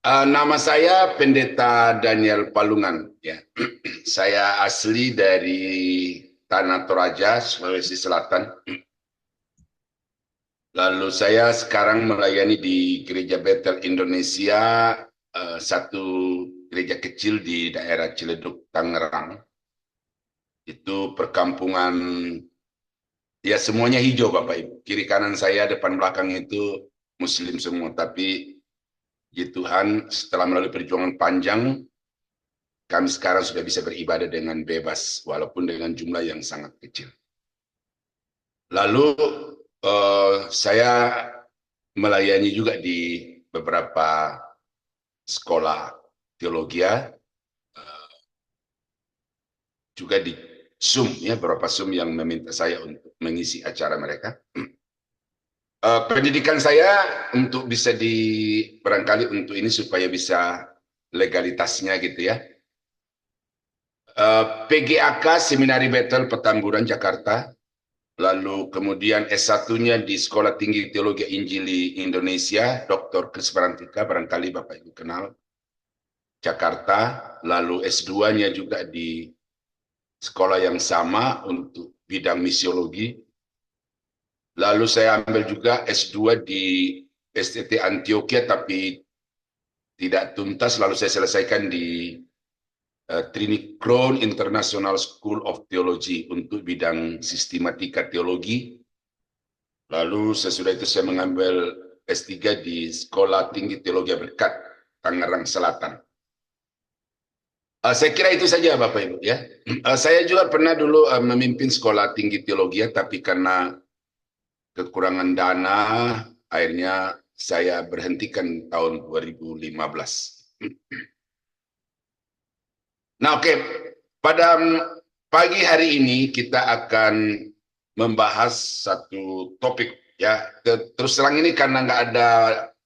Nama saya Pendeta Daniel Palungan. Ya, saya asli dari Tanah Toraja, Sulawesi Selatan. Lalu saya sekarang melayani di Gereja Bethel Indonesia, satu gereja kecil di daerah Ciledug, Tangerang. Itu perkampungan, ya semuanya hijau Bapak Ibu. Kiri kanan saya, depan belakang itu Muslim semua. Tapi puji Tuhan, setelah melalui perjuangan panjang, kami sekarang sudah bisa beribadah dengan bebas, walaupun dengan jumlah yang sangat kecil. Lalu saya melayani juga di beberapa sekolah teologi, juga di Zoom, ya beberapa Zoom yang meminta saya untuk mengisi acara mereka. Pendidikan saya untuk bisa barangkali untuk ini supaya bisa legalitasnya gitu ya. PGAK Seminari Bethel Petamburan Jakarta. Lalu kemudian S1-nya di Sekolah Tinggi Teologi Injili Indonesia, Dr. Kris Barantika, barangkali Bapak Ibu kenal, Jakarta. Lalu S2-nya juga di sekolah yang sama untuk bidang misiologi. Lalu saya ambil juga S2 di STT Antioquia, tapi tidak tuntas. Lalu saya selesaikan di Trinity Crown International School of Theology untuk bidang sistematika teologi. Lalu sesudah itu saya mengambil S3 di Sekolah Tinggi Teologi Berkat, Tangerang Selatan. Saya kira itu saja Bapak Ibu ya. Saya juga pernah dulu memimpin Sekolah Tinggi Teologi, tapi karena kekurangan dana, akhirnya saya berhentikan tahun 2015. Nah oke, pada pagi hari ini kita akan membahas satu topik ya. Terus terang ini karena nggak ada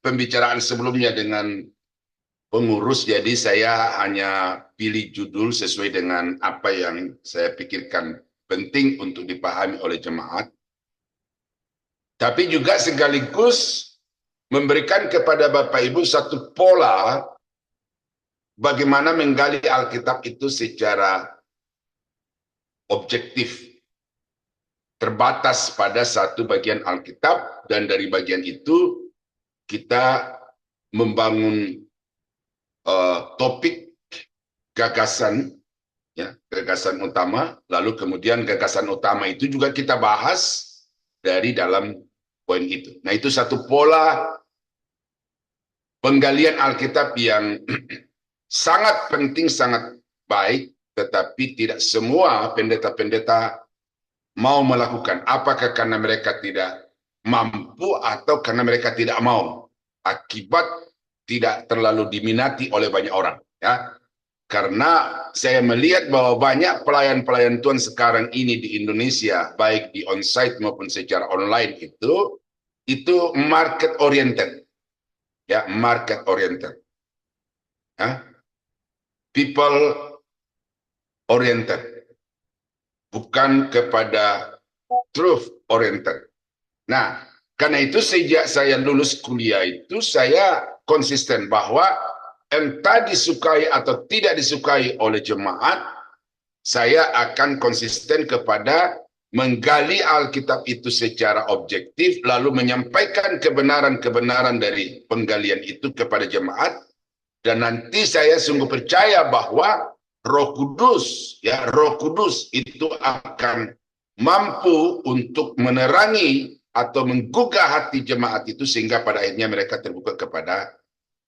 pembicaraan sebelumnya dengan pengurus, jadi saya hanya pilih judul sesuai dengan apa yang saya pikirkan penting untuk dipahami oleh jemaat. Tapi juga sekaligus memberikan kepada Bapak Ibu satu pola bagaimana menggali Alkitab itu secara objektif, terbatas pada satu bagian Alkitab, dan dari bagian itu kita membangun topik gagasan, ya, gagasan utama. Lalu kemudian gagasan utama itu juga kita bahas dari dalam poin itu. Nah, itu satu pola penggalian Alkitab yang sangat penting, sangat baik, tetapi tidak semua pendeta-pendeta mau melakukan. Apakah karena mereka tidak mampu atau karena mereka tidak mau? Akibat tidak terlalu diminati oleh banyak orang. Ya, karena saya melihat bahwa banyak pelayan-pelayan Tuhan sekarang ini di Indonesia, baik di onsite maupun secara online itu market oriented, ya market oriented, ya, people oriented, bukan kepada truth oriented. Nah, karena itu sejak saya lulus kuliah itu saya konsisten bahwa entah disukai atau tidak disukai oleh jemaat, saya akan konsisten kepada menggali Alkitab itu secara objektif, lalu menyampaikan kebenaran-kebenaran dari penggalian itu kepada jemaat, dan nanti saya sungguh percaya bahwa Roh Kudus, ya Roh Kudus itu akan mampu untuk menerangi atau menggugah hati jemaat itu sehingga pada akhirnya mereka terbuka kepada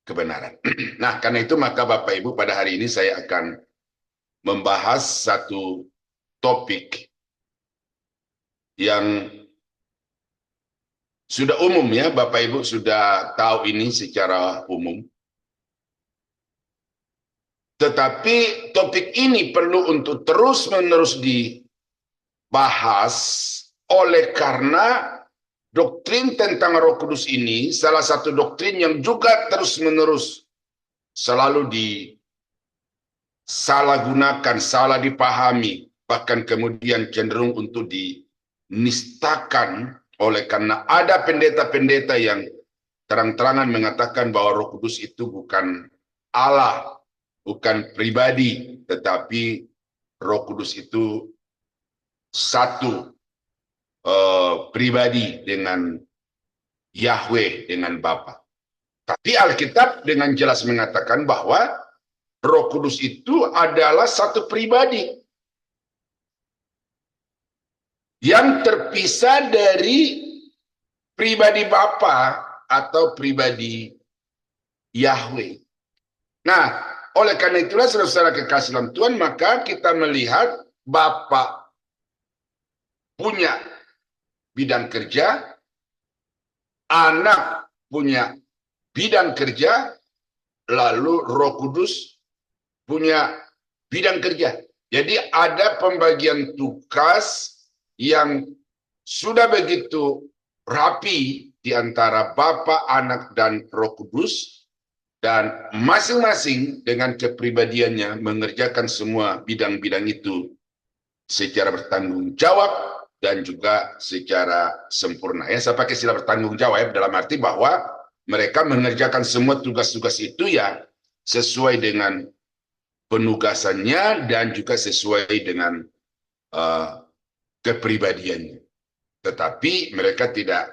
kebenaran. Nah, karena itu maka Bapak Ibu pada hari ini saya akan membahas satu topik yang sudah umum, ya Bapak Ibu sudah tahu ini secara umum. Tetapi topik ini perlu untuk terus-menerus dibahas oleh karena doktrin tentang Roh Kudus ini salah satu doktrin yang juga terus-menerus selalu disalahgunakan, salah dipahami, bahkan kemudian cenderung untuk dinistakan oleh karena ada pendeta-pendeta yang terang-terangan mengatakan bahwa Roh Kudus itu bukan Allah, bukan pribadi, tetapi Roh Kudus itu satu pribadi dengan Yahweh, dengan Bapa. Tapi Alkitab dengan jelas mengatakan bahwa Roh Kudus itu adalah satu pribadi yang terpisah dari pribadi Bapa atau pribadi Yahweh. Nah, oleh karena itulah saudara-saudara kekasih dalam Tuhan, maka kita melihat Bapa punya bidang kerja, Anak punya bidang kerja, lalu Roh Kudus punya bidang kerja. Jadi ada pembagian tugas yang sudah begitu rapi di antara Bapa, Anak, dan Roh Kudus, dan masing-masing dengan kepribadiannya mengerjakan semua bidang-bidang itu secara bertanggung jawab dan juga secara sempurna. Ya, saya pakai istilah bertanggung jawab dalam arti bahwa mereka mengerjakan semua tugas-tugas itu ya sesuai dengan penugasannya dan juga sesuai dengan kepribadiannya. Tetapi mereka tidak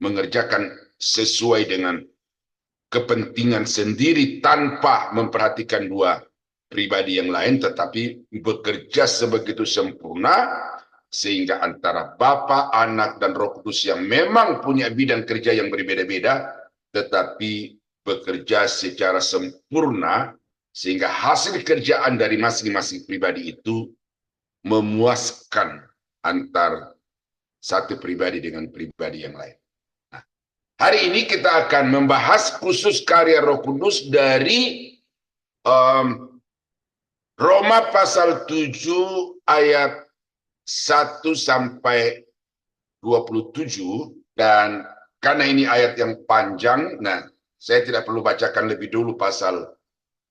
mengerjakan sesuai dengan kepentingan sendiri tanpa memperhatikan dua pribadi yang lain, tetapi bekerja sebegitu sempurna sehingga antara Bapa, Anak, dan Roh Kudus yang memang punya bidang kerja yang berbeda-beda, tetapi bekerja secara sempurna sehingga hasil kerjaan dari masing-masing pribadi itu memuaskan antar satu pribadi dengan pribadi yang lain. Nah, hari ini kita akan membahas khusus karya Roh Kudus dari Roma pasal 7 ayat 1 sampai 27, dan karena ini ayat yang panjang, nah saya tidak perlu bacakan lebih dulu pasal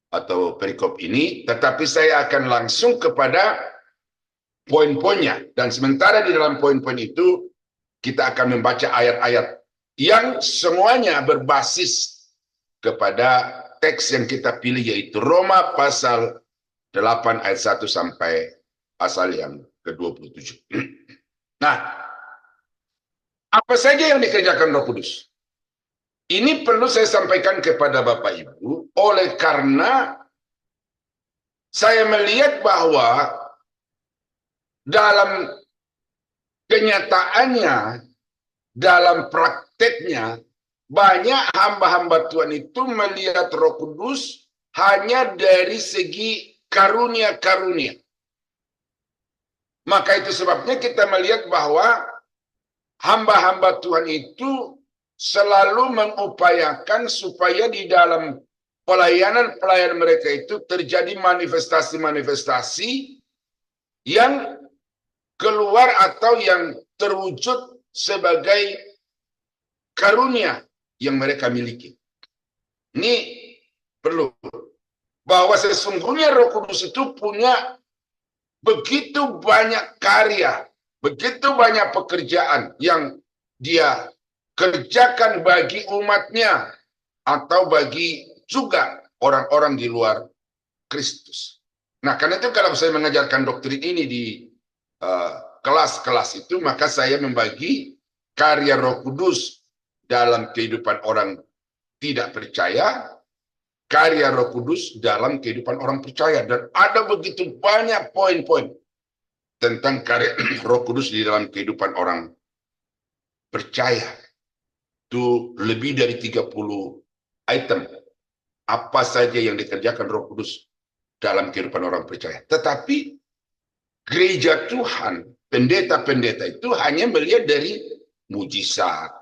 atau perikop ini, tetapi saya akan langsung kepada poin-poinnya. Dan sementara di dalam poin-poin itu, kita akan membaca ayat-ayat yang semuanya berbasis kepada teks yang kita pilih, yaitu Roma pasal 8 ayat 1 sampai pasal yang ke-27. Nah, apa saja yang dikerjakan Roh Kudus? Ini perlu saya sampaikan kepada Bapak Ibu, oleh karena saya melihat bahwa dalam kenyataannya, dalam prakteknya, banyak hamba-hamba Tuhan itu melihat Roh Kudus hanya dari segi karunia-karunia. Maka itu sebabnya kita melihat bahwa hamba-hamba Tuhan itu selalu mengupayakan supaya di dalam pelayanan-pelayanan mereka itu terjadi manifestasi-manifestasi yang keluar atau yang terwujud sebagai karunia yang mereka miliki. Ini perlu. Bahwa sesungguhnya Roh Kudus itu punya begitu banyak karya, begitu banyak pekerjaan yang dia kerjakan bagi umatnya atau bagi juga orang-orang di luar Kristus. Nah, karena itu kalau saya mengajarkan doktrin ini di kelas-kelas itu, maka saya membagi karya Roh Kudus dalam kehidupan orang tidak percaya, karya Roh Kudus dalam kehidupan orang percaya. Dan ada begitu banyak poin-poin tentang karya Roh Kudus di dalam kehidupan orang percaya. Itu lebih dari 30 item. Apa saja yang dikerjakan Roh Kudus dalam kehidupan orang percaya. Tetapi gereja Tuhan, pendeta-pendeta itu hanya melihat dari mujizat.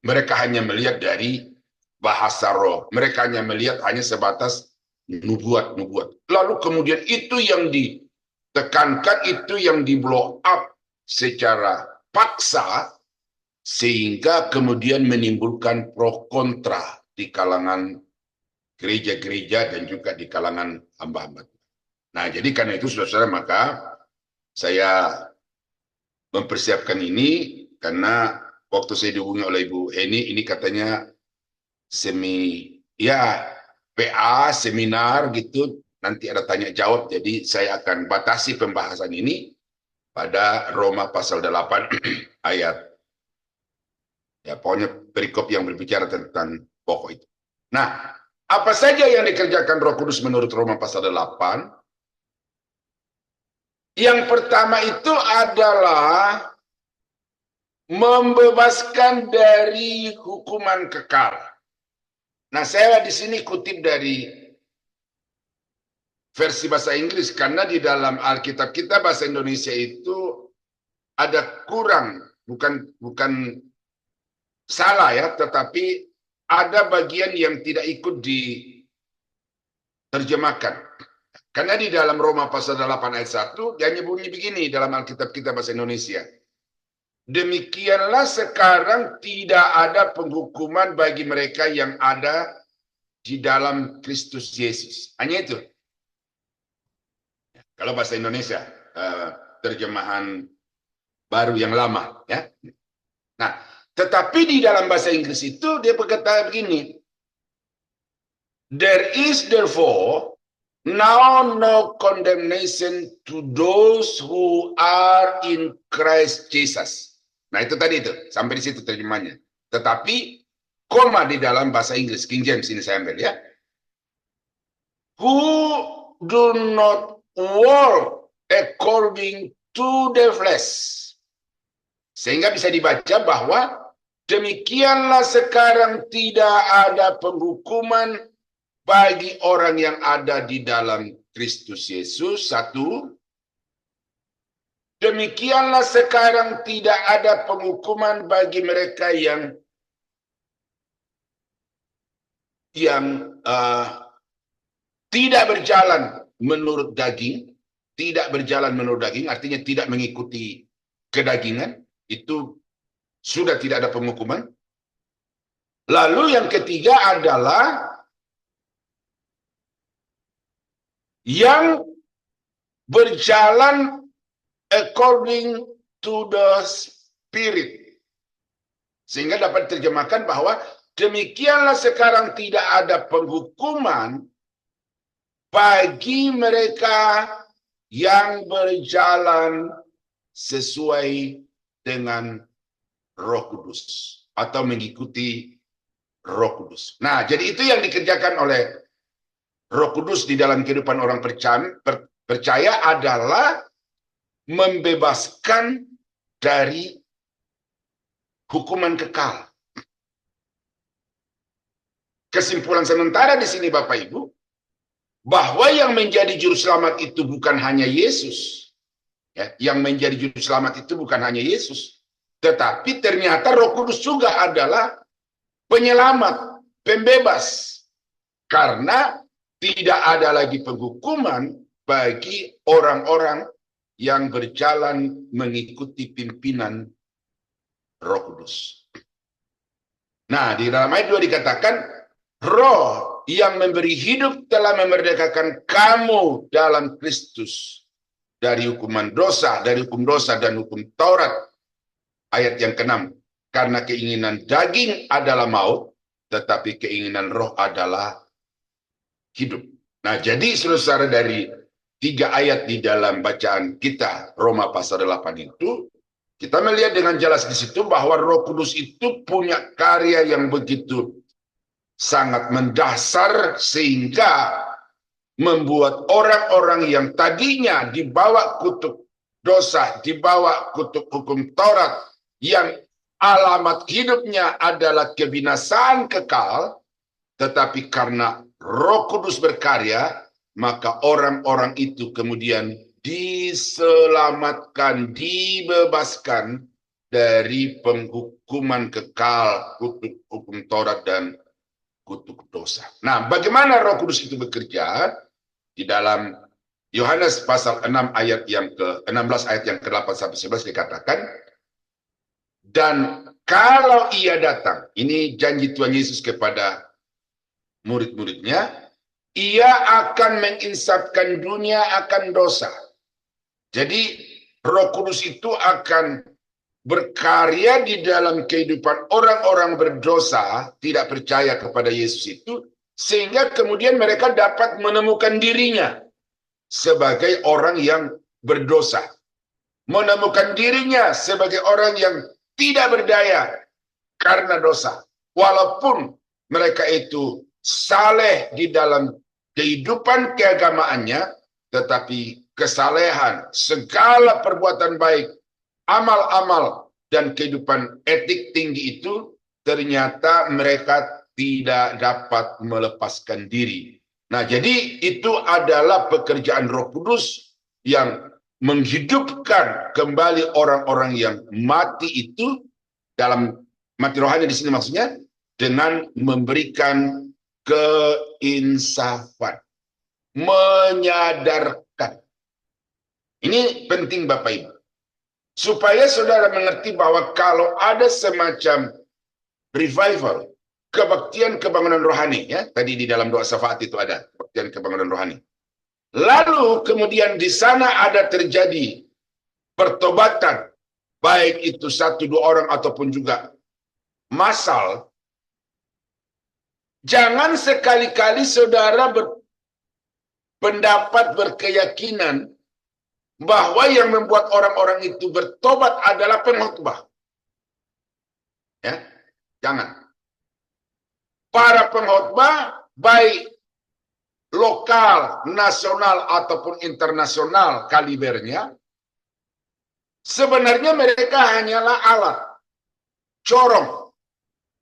Mereka hanya melihat dari bahasa roh. Mereka hanya melihat hanya sebatas nubuat-nubuat. Lalu kemudian itu yang ditekankan, itu yang di-blow up secara paksa, sehingga kemudian menimbulkan pro kontra di kalangan gereja-gereja dan juga di kalangan hamba-hamba. Nah, jadi karena itu saudara-saudara, maka saya mempersiapkan ini karena waktu saya dihubungi oleh Ibu Heni, ini katanya PA, seminar gitu, nanti ada tanya jawab, jadi saya akan batasi pembahasan ini pada Roma pasal 8 ayat, ya pokoknya perikop yang berbicara tentang pokok itu. Nah, apa saja yang dikerjakan Roh Kudus menurut Roma pasal 8? Yang pertama itu adalah membebaskan dari hukuman kekal. Nah, saya di sini kutip dari versi bahasa Inggris, karena di dalam Alkitab kita bahasa Indonesia itu ada kurang, bukan salah ya, tetapi ada bagian yang tidak ikut diterjemahkan. Karena di dalam Roma pasal 8 ayat 1, dia bunyi begini dalam Alkitab kita bahasa Indonesia. Demikianlah sekarang tidak ada penghukuman bagi mereka yang ada di dalam Kristus Yesus. Hanya itu. Kalau bahasa Indonesia, terjemahan baru yang lama, ya. Nah, tetapi di dalam bahasa Inggris itu dia berkata begini. There is therefore now no condemnation to those who are in Christ Jesus. Nah, itu tadi itu, sampai di situ terjemahnya. Tetapi koma di dalam bahasa Inggris, King James ini saya ambil ya. Who do not walk according to the flesh. Sehingga bisa dibaca bahwa demikianlah sekarang tidak ada penghukuman bagi orang yang ada di dalam Kristus Yesus. 1. Demikianlah sekarang tidak ada penghukuman bagi mereka yang tidak berjalan menurut daging. Tidak berjalan menurut daging artinya tidak mengikuti kedagingan. Itu sudah tidak ada penghukuman. Lalu yang ketiga adalah yang berjalan according to the Spirit. Sehingga dapat diterjemahkan bahwa demikianlah sekarang tidak ada penghukuman bagi mereka yang berjalan sesuai dengan Roh Kudus atau mengikuti Roh Kudus. Nah, jadi itu yang dikerjakan oleh Roh Kudus di dalam kehidupan orang percaya adalah membebaskan dari hukuman kekal. Kesimpulan sementara di sini Bapak Ibu, bahwa yang menjadi juru selamat itu bukan hanya Yesus. Ya, yang menjadi juru selamat itu bukan hanya Yesus, tetapi ternyata Roh Kudus juga adalah penyelamat, pembebas. Karena tidak ada lagi penghukuman bagi orang-orang yang berjalan mengikuti pimpinan Roh Kudus. Nah, di dalam ayat 2 dikatakan, Roh yang memberi hidup telah memerdekakan kamu dalam Kristus dari hukuman dosa, dari hukum dosa dan hukum Taurat. Ayat yang ke-6. Karena keinginan daging adalah maut, tetapi keinginan roh adalah hidup. Nah, jadi saudara dari 3 ayat di dalam bacaan kita, Roma pasal 8 itu, kita melihat dengan jelas di situ bahwa Roh Kudus itu punya karya yang begitu sangat mendasar sehingga membuat orang-orang yang tadinya dibawa kutuk dosa, dibawa kutuk hukum Taurat, yang alamat hidupnya adalah kebinasaan kekal, tetapi karena Roh Kudus berkarya, maka orang-orang itu kemudian diselamatkan, dibebaskan dari penghukuman kekal, kutuk hukum Taurat dan kutuk dosa. Nah, bagaimana Roh Kudus itu bekerja? Di dalam Yohanes pasal 6 ayat yang ke-16 ayat yang ke-8 sampai 11 dikatakan, dan kalau ia datang, ini janji Tuhan Yesus kepada murid-muridnya, ia akan menginsafkan dunia akan dosa. Jadi Roh Kudus itu akan berkarya di dalam kehidupan orang-orang berdosa, tidak percaya kepada Yesus itu, sehingga kemudian mereka dapat menemukan dirinya sebagai orang yang berdosa, menemukan dirinya sebagai orang yang tidak berdaya karena dosa. Walaupun mereka itu saleh di dalam kehidupan keagamaannya, tetapi kesalehan, segala perbuatan baik, amal-amal, dan kehidupan etik tinggi itu ternyata mereka tidak dapat melepaskan diri. Nah, jadi itu adalah pekerjaan Roh Kudus yang menghidupkan kembali orang-orang yang mati itu, dalam mati rohani di sini maksudnya, dengan memberikan keinsafan, menyadarkan. Ini penting Bapak Ibu, supaya saudara mengerti bahwa kalau ada semacam revival, kebaktian kebangunan rohani, ya, tadi di dalam doa syafaat itu ada kebaktian kebangunan rohani. Lalu kemudian di sana ada terjadi pertobatan, baik itu 1-2 orang ataupun juga massal. Jangan sekali-kali saudara berpendapat, berkeyakinan bahwa yang membuat orang-orang itu bertobat adalah pengkhotbah. Ya, jangan. Para pengkhotbah baik lokal, nasional ataupun internasional kalibernya, sebenarnya mereka hanyalah alat, corong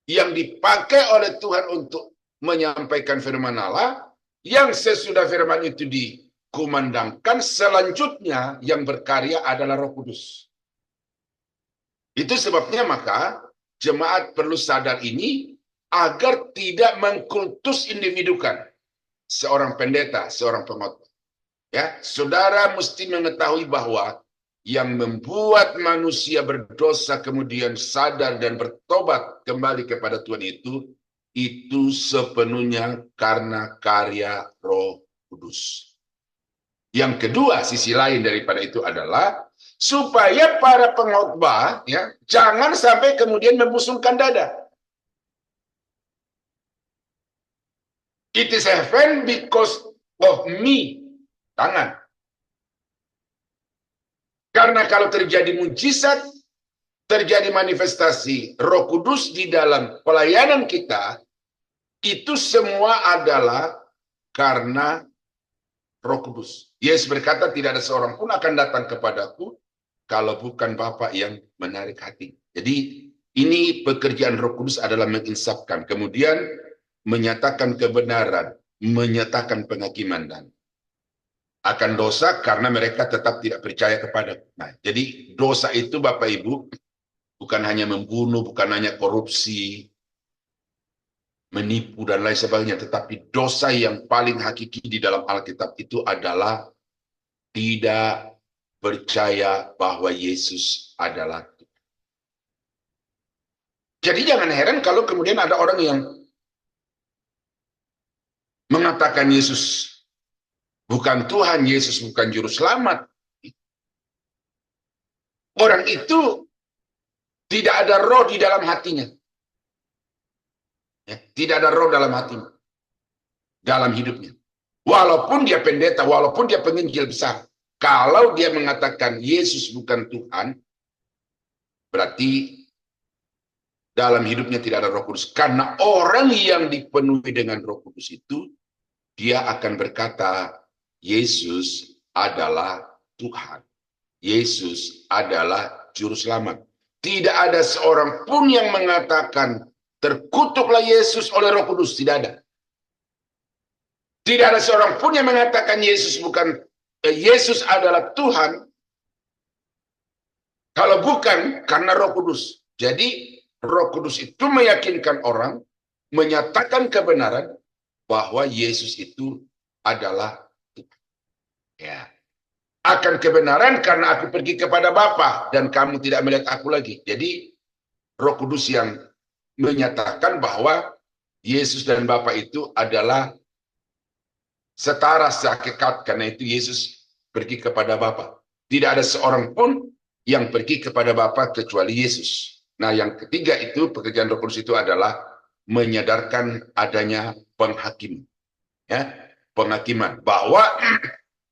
yang dipakai oleh Tuhan untuk menyampaikan firman Allah, yang sesudah firman itu dikumandangkan, selanjutnya yang berkarya adalah Roh Kudus. Itu sebabnya maka jemaat perlu sadar ini agar tidak mengkultus individukan seorang pendeta, seorang pengkhotbah. Ya, saudara mesti mengetahui bahwa yang membuat manusia berdosa kemudian sadar dan bertobat kembali kepada Tuhan itu sepenuhnya karena karya Roh Kudus. Yang kedua, sisi lain daripada itu adalah supaya para pengkhotbah, ya, jangan sampai kemudian membusungkan dada. It is heaven because of me. Jangan. Karena kalau terjadi mujizat, terjadi manifestasi Roh Kudus di dalam pelayanan kita, itu semua adalah karena Roh Kudus. Yesus berkata, tidak ada seorang pun akan datang kepadaku kalau bukan Bapa yang menarik hati. Jadi ini pekerjaan Roh Kudus adalah menginsafkan, kemudian menyatakan kebenaran, menyatakan penghakiman dan akan dosa karena mereka tetap tidak percaya kepada. Nah, jadi dosa itu Bapak Ibu bukan hanya membunuh, bukan hanya korupsi, menipu dan lain sebagainya, tetapi dosa yang paling hakiki di dalam Alkitab itu adalah tidak percaya bahwa Yesus adalah Tuhan. Jadi jangan heran kalau kemudian ada orang yang mengatakan Yesus bukan Tuhan, Yesus bukan juru selamat. Orang itu tidak ada roh di dalam hatinya. Ya, tidak ada roh dalam hatinya, dalam hidupnya. Walaupun dia pendeta, walaupun dia penginjil besar, kalau dia mengatakan Yesus bukan Tuhan, berarti dalam hidupnya tidak ada Roh Kudus. Karena orang yang dipenuhi dengan Roh Kudus itu, dia akan berkata, Yesus adalah Tuhan. Yesus adalah Juru Selamat. Tidak ada seorang pun yang mengatakan, terkutuklah Yesus oleh Roh Kudus. Tidak ada. Tidak ada seorang pun yang mengatakan Yesus adalah Tuhan, kalau bukan karena Roh Kudus. Jadi, Roh Kudus itu meyakinkan orang, menyatakan kebenaran bahwa Yesus itu adalah Tuhan. Ya. Akan kebenaran karena aku pergi kepada Bapa dan kamu tidak melihat aku lagi. Jadi Roh Kudus yang menyatakan bahwa Yesus dan Bapa itu adalah setara sehakikat, karena itu Yesus pergi kepada Bapa. Tidak ada seorang pun yang pergi kepada Bapa kecuali Yesus. Nah, yang ketiga itu pekerjaan Roh Kudus itu adalah menyadarkan adanya penghakiman, ya, penghakiman bahwa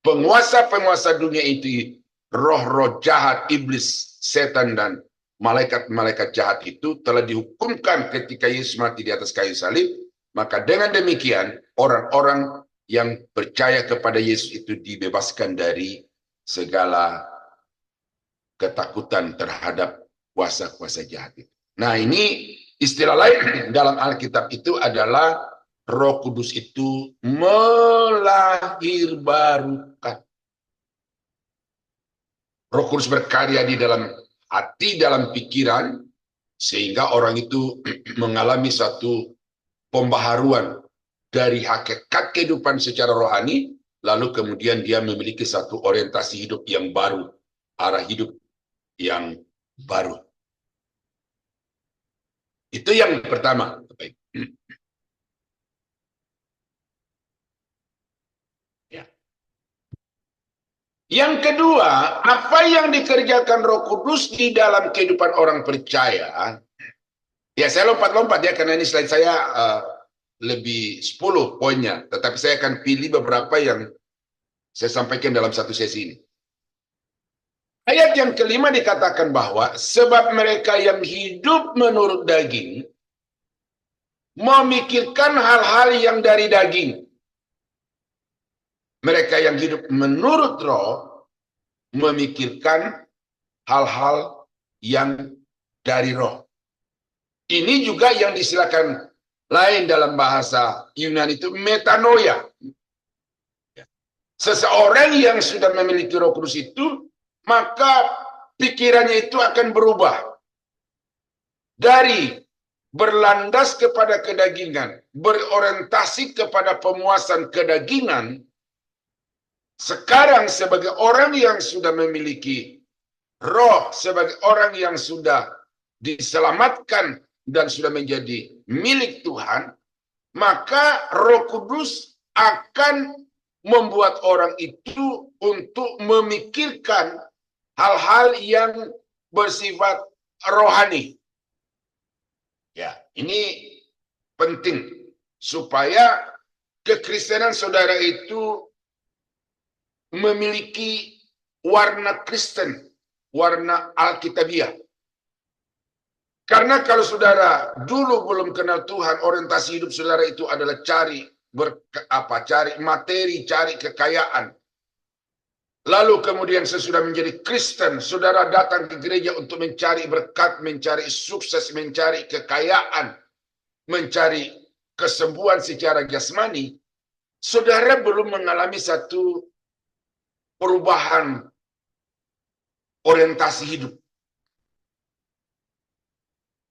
penguasa-penguasa dunia itu, roh-roh jahat, iblis, setan, dan malaikat-malaikat jahat itu telah dihukumkan ketika Yesus mati di atas kayu salib. Maka dengan demikian, orang-orang yang percaya kepada Yesus itu dibebaskan dari segala ketakutan terhadap kuasa-kuasa jahat itu. Nah, ini istilah lain dalam Alkitab itu adalah Roh Kudus itu melahirbarukan. Roh Kudus berkarya di dalam hati, dalam pikiran, sehingga orang itu mengalami satu pembaharuan dari hakikat kehidupan secara rohani, lalu kemudian dia memiliki satu orientasi hidup yang baru, arah hidup yang baru. Itu yang pertama. Ya. Yang kedua, apa yang dikerjakan Roh Kudus di dalam kehidupan orang percaya? Ya, saya lompat-lompat ya, karena ini slide saya lebih 10 poinnya. Tetapi saya akan pilih beberapa yang saya sampaikan dalam satu sesi ini. Ayat yang kelima dikatakan bahwa sebab mereka yang hidup menurut daging memikirkan hal-hal yang dari daging. Mereka yang hidup menurut roh memikirkan hal-hal yang dari roh. Ini juga yang disilakan lain dalam bahasa Yunani itu metanoia. Seseorang yang sudah memiliki Roh Kudus itu, maka pikirannya itu akan berubah dari berlandas kepada kedagingan, berorientasi kepada pemuasan kedagingan. Sekarang sebagai orang yang sudah memiliki roh, sebagai orang yang sudah diselamatkan dan sudah menjadi milik Tuhan, maka Roh Kudus akan membuat orang itu untuk memikirkan hal-hal yang bersifat rohani. Ya, ini penting supaya kekristenan saudara itu memiliki warna Kristen, warna Alkitabiah. Karena kalau saudara dulu belum kenal Tuhan, orientasi hidup saudara itu adalah cari materi, cari kekayaan. Lalu kemudian sesudah menjadi Kristen, saudara datang ke gereja untuk mencari berkat, mencari sukses, mencari kekayaan, mencari kesembuhan secara jasmani. Saudara belum mengalami satu perubahan orientasi hidup.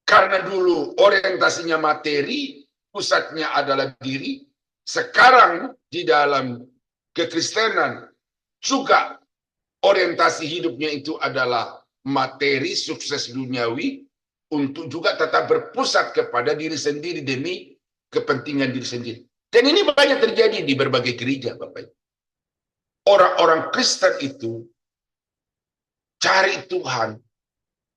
Karena dulu orientasinya materi, pusatnya adalah diri. Sekarang di dalam kekristenan juga orientasi hidupnya itu adalah materi, sukses duniawi, untuk juga tetap berpusat kepada diri sendiri demi kepentingan diri sendiri. Dan ini banyak terjadi di berbagai gereja, Bapak. Orang-orang Kristen itu cari Tuhan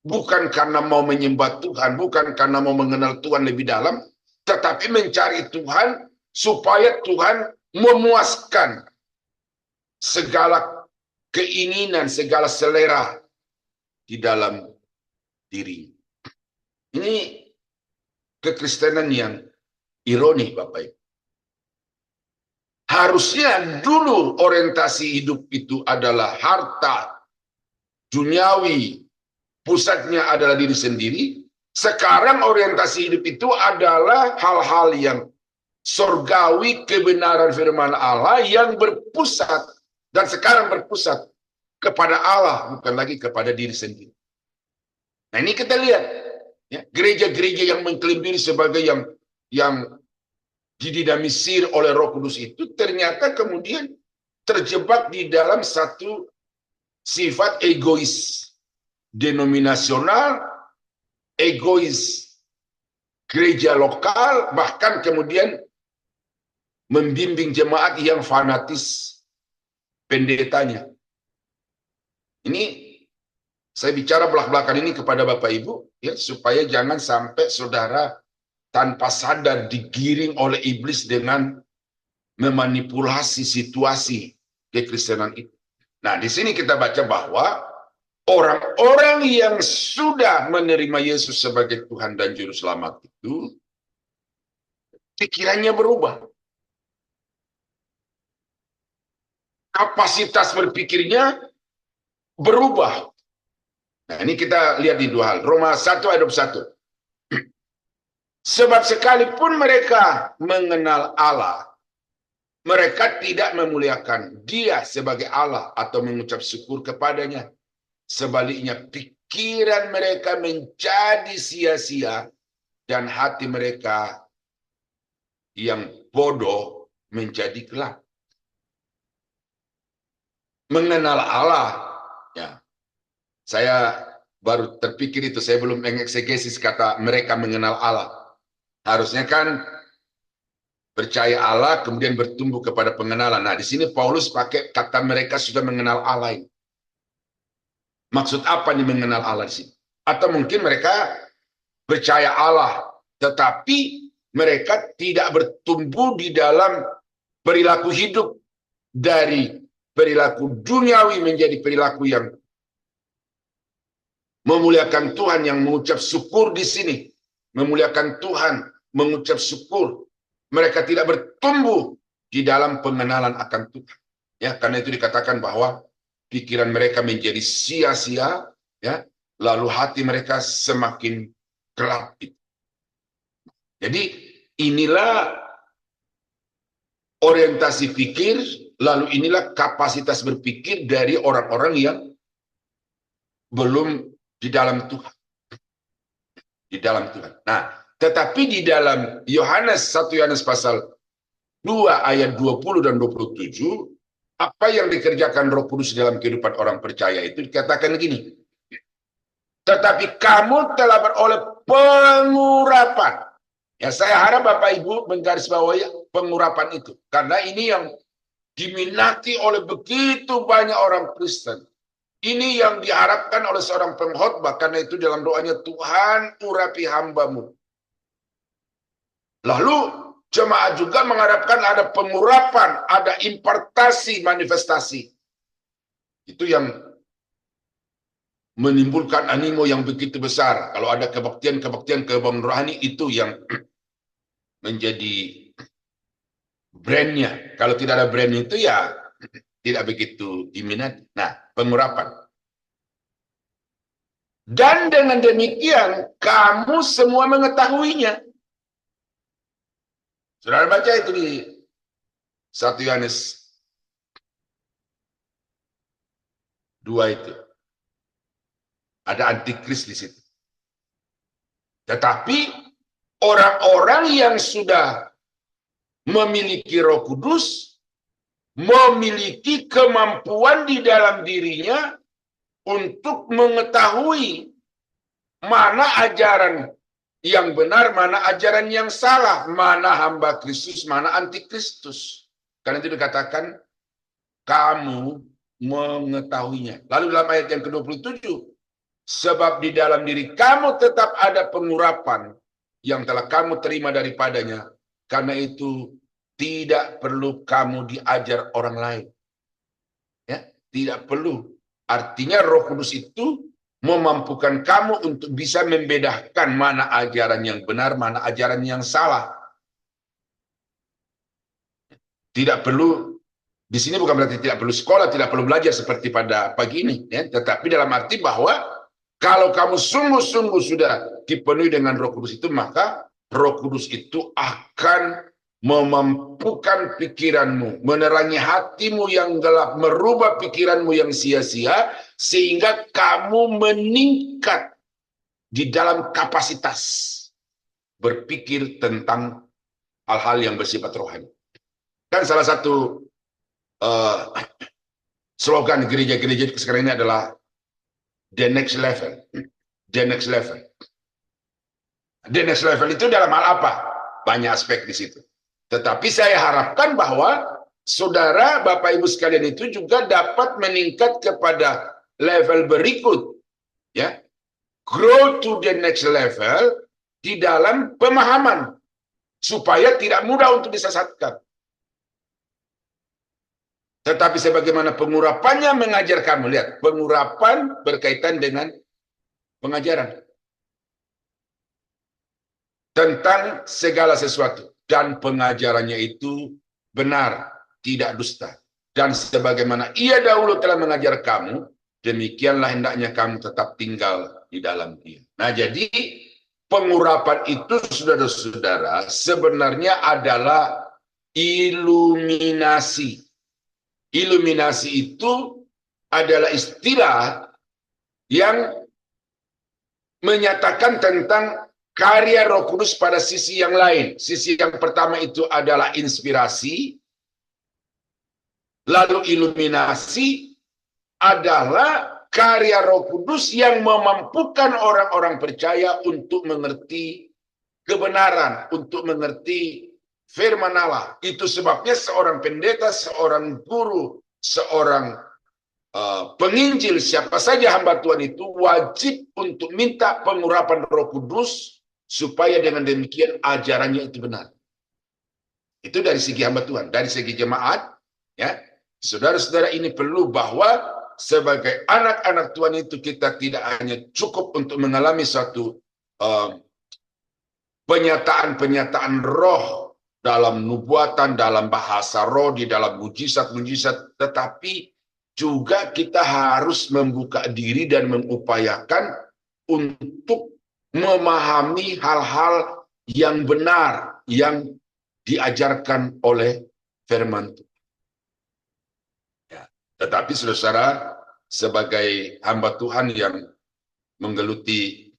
bukan karena mau menyembah Tuhan, bukan karena mau mengenal Tuhan lebih dalam, tetapi mencari Tuhan supaya Tuhan memuaskan segala keinginan, segala selera di dalam diri. Ini kekristenan yang ironi, Bapak. Harusnya dulu orientasi hidup itu adalah harta, duniawi, pusatnya adalah diri sendiri. Sekarang orientasi hidup itu adalah hal-hal yang surgawi, kebenaran firman Allah yang berpusat, dan sekarang berpusat kepada Allah, bukan lagi kepada diri sendiri. Nah, ini kita lihat ya, gereja-gereja yang mengklaim diri sebagai yang didinamisir oleh Roh Kudus itu ternyata kemudian terjebak di dalam satu sifat egois denominasional, egois gereja lokal, bahkan kemudian membimbing jemaat yang fanatis pendetanya. Ini Saya bicara belak-belakan ini kepada Bapak Ibu, ya, supaya jangan sampai saudara tanpa sadar digiring oleh iblis dengan memanipulasi situasi kekristenan itu. Nah, di sini kita baca bahwa orang-orang yang sudah menerima Yesus sebagai Tuhan dan Juru Selamat itu, pikirannya berubah. Kapasitas berpikirnya berubah. Nah, ini kita lihat di dua hal. Roma 1 ayat 21. Sebab sekalipun mereka mengenal Allah, mereka tidak memuliakan Dia sebagai Allah atau mengucap syukur kepadanya. Sebaliknya, pikiran mereka menjadi sia-sia dan hati mereka yang bodoh menjadi gelap. Mengenal Allah, ya. Saya baru terpikir itu, saya belum mengeksekusi kata mereka mengenal Allah. Harusnya kan percaya Allah kemudian bertumbuh kepada pengenalan. Nah, di sini Paulus pakai kata mereka sudah mengenal Allah ini. Maksud apa nih mengenal Allah di sini? Atau mungkin mereka percaya Allah, tetapi mereka tidak bertumbuh di dalam perilaku hidup dari perilaku duniawi menjadi perilaku yang memuliakan Tuhan, yang mengucap syukur di sini. Memuliakan Tuhan, mengucap syukur. Mereka tidak bertumbuh di dalam pengenalan akan Tuhan. Ya, karena itu dikatakan bahwa pikiran mereka menjadi sia-sia, ya, lalu hati mereka semakin gelap. Jadi inilah orientasi pikir, lalu inilah kapasitas berpikir dari orang-orang yang belum di dalam Tuhan. Di dalam Tuhan. Nah, tetapi di dalam Yohanes 1 Yohanes pasal 2 ayat 20 dan 27, apa yang dikerjakan Roh Kudus dalam kehidupan orang percaya itu dikatakan begini. Tetapi kamu telah beroleh pengurapan. Ya, saya harap Bapak Ibu menggarisbawahi pengurapan itu. Karena ini yang diminati oleh begitu banyak orang Kristen. Ini yang diharapkan oleh seorang pengkhotbah, karena itu dalam doanya, Tuhan urapi hambamu. Lalu jemaat juga mengharapkan ada pengurapan, ada impartasi, manifestasi. Itu yang menimbulkan animo yang begitu besar. Kalau ada kebaktian-kebaktian kehidupan rohani, itu yang menjadi brandnya. Kalau tidak ada brand itu ya tidak begitu diminati. Nah, pengurapan. Dan dengan demikian, kamu semua mengetahuinya. Saudara baca itu di 1 Yohanes 2 itu. Ada antikris di situ. Tetapi orang-orang yang sudah memiliki Roh Kudus, memiliki kemampuan di dalam dirinya untuk mengetahui mana ajaran yang benar, mana ajaran yang salah, mana hamba Kristus, mana antikristus. Karena itu dikatakan kamu mengetahuinya. Lalu dalam ayat yang ke-27, sebab di dalam diri kamu tetap ada pengurapan yang telah kamu terima daripadanya, karena itu tidak perlu kamu diajar orang lain. Ya, tidak perlu. Artinya Roh Kudus itu memampukan kamu untuk bisa membedakan mana ajaran yang benar, mana ajaran yang salah. Tidak perlu, di sini bukan berarti tidak perlu sekolah, tidak perlu belajar seperti pada pagi ini, ya. Tetapi dalam arti bahwa kalau kamu sungguh-sungguh sudah dipenuhi dengan Roh Kudus itu, maka Roh Kudus itu akan memampukan pikiranmu, menerangi hatimu yang gelap, merubah pikiranmu yang sia-sia, sehingga kamu meningkat di dalam kapasitas berpikir tentang hal-hal yang bersifat rohani. Kan salah satu slogan gereja-gereja sekarang ini adalah the next level. The next level. The next level itu dalam hal apa? Banyak aspek di situ. Tetapi saya harapkan bahwa saudara, Bapak Ibu sekalian itu juga dapat meningkat kepada level berikut, ya, grow to the next level di dalam pemahaman supaya tidak mudah untuk disesatkan. Tetapi sebagaimana pengurapannya mengajar kamu, lihat, pengurapan berkaitan dengan pengajaran tentang segala sesuatu, dan pengajarannya itu benar, tidak dusta. Dan sebagaimana ia dahulu telah mengajar kamu, demikianlah hendaknya kamu tetap tinggal di dalam dia. Nah, jadi pengurapan itu, saudara-saudara, sebenarnya adalah iluminasi. Iluminasi itu adalah istilah yang menyatakan tentang karya Roh Kudus pada sisi yang lain. Sisi yang pertama itu adalah inspirasi, lalu iluminasi adalah karya Roh Kudus yang memampukan orang-orang percaya untuk mengerti kebenaran, untuk mengerti firman Allah. Itu sebabnya seorang pendeta, seorang guru, seorang penginjil, siapa saja hamba Tuhan itu wajib untuk minta pengurapan Roh Kudus supaya dengan demikian ajarannya itu benar. Itu dari segi hamba Tuhan. Dari segi jemaat, ya, saudara-saudara, ini perlu bahwa sebagai anak-anak Tuhan itu kita tidak hanya cukup untuk mengalami suatu penyataan-penyataan roh dalam nubuatan, dalam bahasa roh, di dalam mujizat-mujizat, tetapi juga kita harus membuka diri dan mengupayakan untuk memahami hal-hal yang benar yang diajarkan oleh firman Tuhan. Ya. Tetapi saudara, sebagai hamba Tuhan yang menggeluti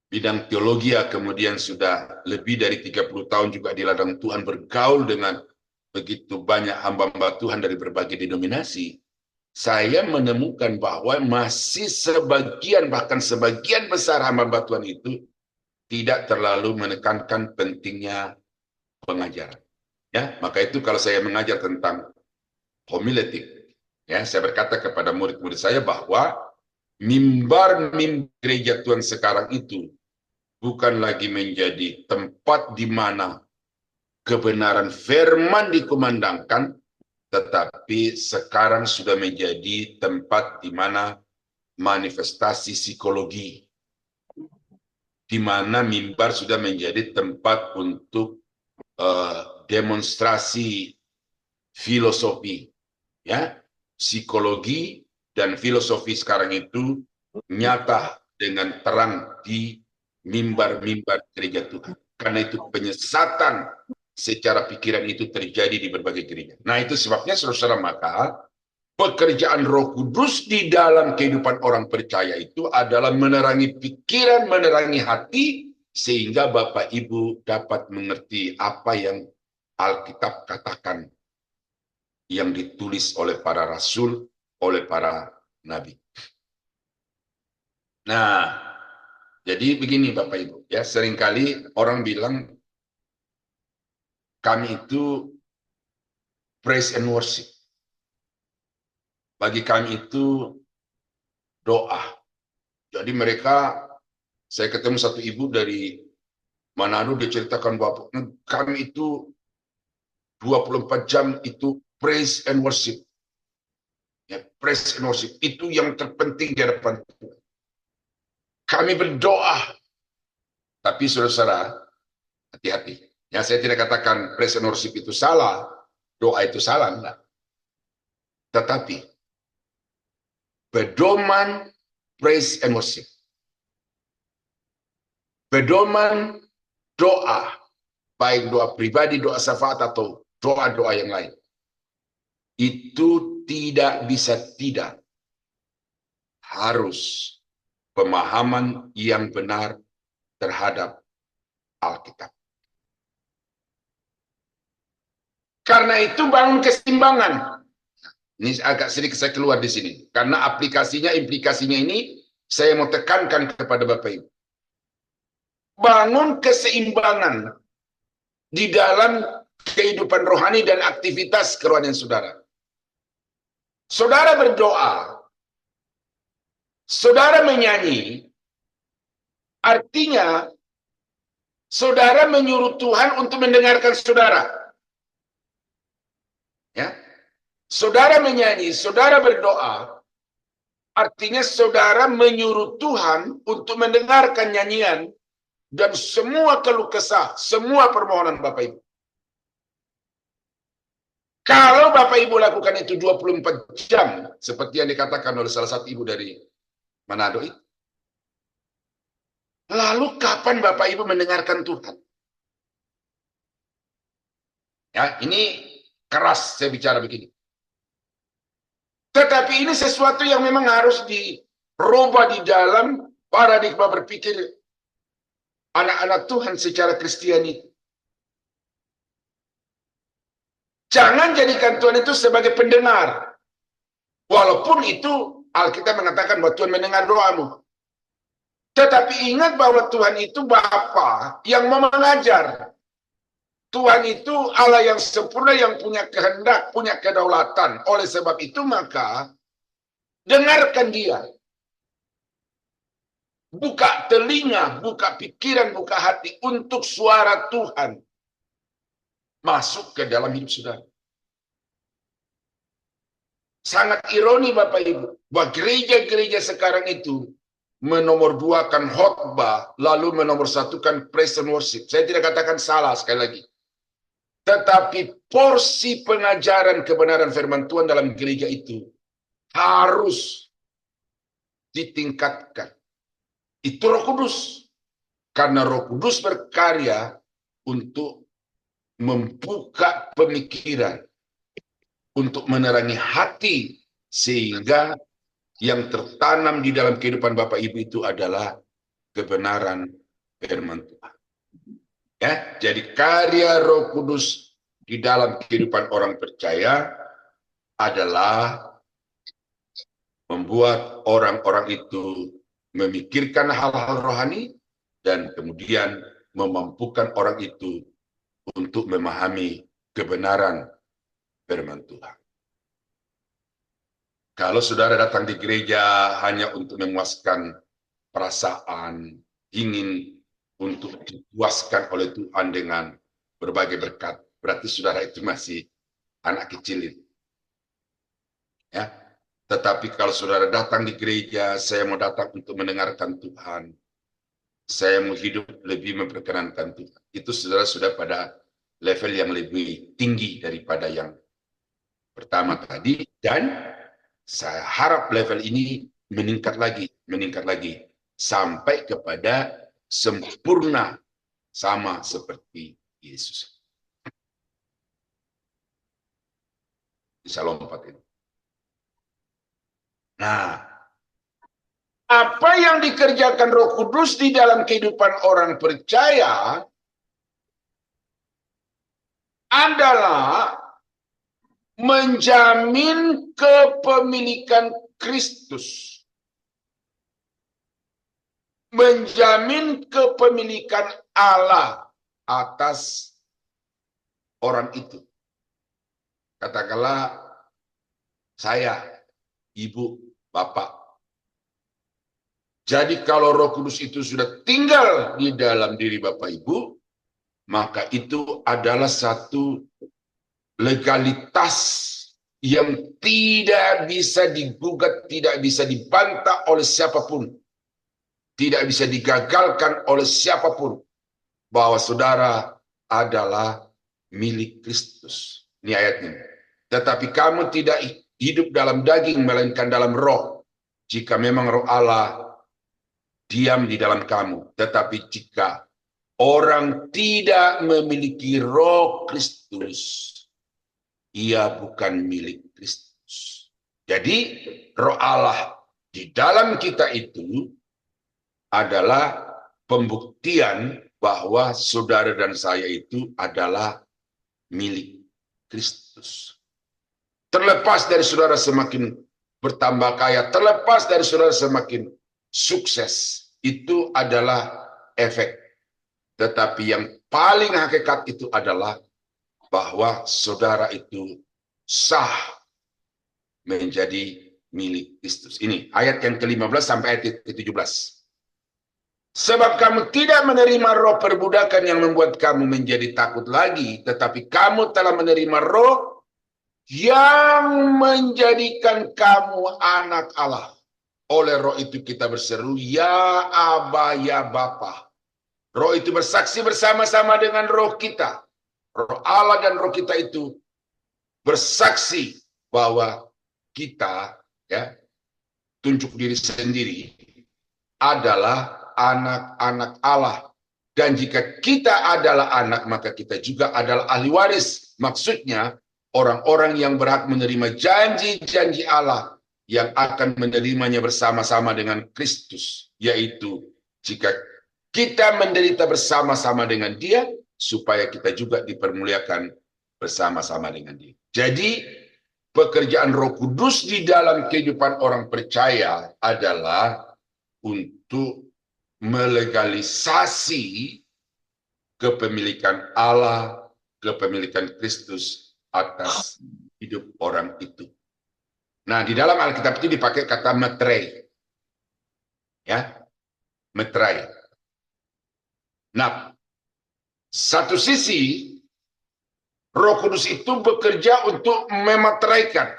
bidang teologi, kemudian sudah lebih dari 30 tahun juga di ladang Tuhan, bergaul dengan begitu banyak hamba-hamba Tuhan dari berbagai denominasi, saya menemukan bahwa masih sebagian, bahkan sebagian besar hamba Tuhan itu tidak terlalu menekankan pentingnya pengajaran. Ya, maka itu kalau saya mengajar tentang homiletik, ya, saya berkata kepada murid-murid saya bahwa mimbar gereja Tuhan sekarang itu bukan lagi menjadi tempat di mana kebenaran firman dikumandangkan, tetapi sekarang sudah menjadi tempat di mana manifestasi psikologi, di mana mimbar sudah menjadi tempat untuk demonstrasi filosofi, ya, psikologi dan filosofi sekarang itu nyata dengan terang di mimbar-mimbar gereja Tuhan. Karena itu penyesatan secara pikiran itu terjadi di berbagai gereja. Nah, itu sebabnya saudara, maka pekerjaan Roh Kudus di dalam kehidupan orang percaya itu adalah menerangi pikiran, menerangi hati, sehingga Bapak Ibu dapat mengerti apa yang Alkitab katakan, yang ditulis oleh para rasul, oleh para nabi. Nah, jadi begini Bapak Ibu, ya, seringkali orang bilang kami itu praise and worship. Bagi kami itu doa. Jadi mereka, saya ketemu satu ibu dari Manado, dia ceritakan bahwa kami itu 24 jam itu praise and worship. Ya, praise and worship itu yang terpenting di hadapan Tuhan. Kami berdoa. Tapi saudara-saudara, hati-hati. Ya, saya tidak katakan praise and worship itu salah, doa itu salah, enggak. Tetapi pedoman praise and worship, pedoman doa, baik doa pribadi, doa syafaat, atau doa-doa yang lain, itu tidak bisa tidak harus pemahaman yang benar terhadap Alkitab. Karena itu bangun keseimbangan. Ini agak sedikit saya keluar di sini, karena implikasinya ini saya mau tekankan kepada Bapak Ibu. Bangun keseimbangan di dalam kehidupan rohani dan aktivitas kerohanian saudara. Saudara berdoa, saudara menyanyi, artinya saudara menyuruh Tuhan untuk mendengarkan saudara. Ya, saudara menyanyi, saudara berdoa, artinya saudara menyuruh Tuhan untuk mendengarkan nyanyian dan semua keluh kesah, semua permohonan Bapak Ibu. Kalau Bapak Ibu lakukan itu 24 jam, seperti yang dikatakan oleh salah satu ibu dari Manado itu, lalu kapan Bapak Ibu mendengarkan Tuhan? Ya, ini keras saya bicara begini. Tetapi ini sesuatu yang memang harus dirubah di dalam paradigma berpikir anak-anak Tuhan secara Kristiani. Jangan jadikan Tuhan itu sebagai pendengar. Walaupun itu Alkitab mengatakan bahwa Tuhan mendengar doamu. Tetapi ingat bahwa Tuhan itu Bapa yang mau mengajar. Tuhan itu Allah yang sempurna, yang punya kehendak, punya kedaulatan. Oleh sebab itu maka dengarkan dia. Buka telinga, buka pikiran, buka hati untuk suara Tuhan masuk ke dalam hidup saudara. Sangat ironi Bapak Ibu, bahwa gereja-gereja sekarang itu menomorduakan khotbah, lalu menomorsatukan praise and worship. Saya tidak katakan salah sekali lagi. Tetapi porsi pengajaran kebenaran firman Tuhan dalam gereja itu harus ditingkatkan. Itu Roh Kudus. Karena Roh Kudus berkarya untuk membuka pemikiran, untuk menerangi hati, sehingga yang tertanam di dalam kehidupan Bapak Ibu itu adalah kebenaran firman Tuhan. Ya, jadi karya Roh Kudus di dalam kehidupan orang percaya adalah membuat orang-orang itu memikirkan hal-hal rohani dan kemudian memampukan orang itu untuk memahami kebenaran firman Tuhan. Kalau saudara datang di gereja hanya untuk memuaskan perasaan, ingin untuk dipuaskan oleh Tuhan dengan berbagai berkat, berarti saudara itu masih anak kecil itu. Ya. Tetapi kalau saudara datang di gereja, saya mau datang untuk mendengarkan Tuhan, saya mau hidup lebih memperkenankan Tuhan, itu saudara sudah pada level yang lebih tinggi daripada yang pertama tadi, dan saya harap level ini meningkat lagi sampai kepada sempurna sama seperti Yesus. Bisa lompat itu. Nah, apa yang dikerjakan Roh Kudus di dalam kehidupan orang percaya adalah menjamin kepemilikan Kristus. Menjamin kepemilikan Allah atas orang itu. Katakanlah saya, ibu, bapak. Jadi kalau Roh Kudus itu sudah tinggal di dalam diri Bapak Ibu, maka itu adalah satu legalitas yang tidak bisa digugat, tidak bisa dibantah oleh siapapun, tidak bisa digagalkan oleh siapapun, bahwa saudara adalah milik Kristus. Ini ayatnya. Tetapi kamu tidak hidup dalam daging, melainkan dalam roh. Jika memang roh Allah diam di dalam kamu. Tetapi jika orang tidak memiliki roh Kristus, ia bukan milik Kristus. Jadi roh Allah di dalam kita itu adalah pembuktian bahwa saudara dan saya itu adalah milik Kristus. Terlepas dari saudara semakin bertambah kaya, terlepas dari saudara semakin sukses, itu adalah efek. Tetapi yang paling hakikat itu adalah bahwa saudara itu sah menjadi milik Kristus. Ini ayat yang ke-15 sampai ayat ke-17. Sebab kamu tidak menerima roh perbudakan yang membuat kamu menjadi takut lagi, tetapi kamu telah menerima roh yang menjadikan kamu anak Allah. Oleh roh itu kita berseru, ya Aba, ya Bapa. Roh itu bersaksi bersama-sama dengan roh kita. Roh Allah dan roh kita itu bersaksi bahwa kita, ya, tunjuk diri sendiri adalah anak-anak Allah. Dan jika kita adalah anak, maka kita juga adalah ahli waris. Maksudnya, orang-orang yang berhak menerima janji-janji Allah yang akan menerimanya bersama-sama dengan Kristus. Yaitu, jika kita menderita bersama-sama dengan Dia, supaya kita juga dipermuliakan bersama-sama dengan Dia. Jadi, pekerjaan Roh Kudus di dalam kehidupan orang percaya adalah untuk melegalisasi kepemilikan Allah, kepemilikan Kristus atas hidup orang itu. Nah, di dalam Alkitab itu dipakai kata metrei. Ya, metrei. Nah, satu sisi Roh Kudus itu bekerja untuk memeteraikan.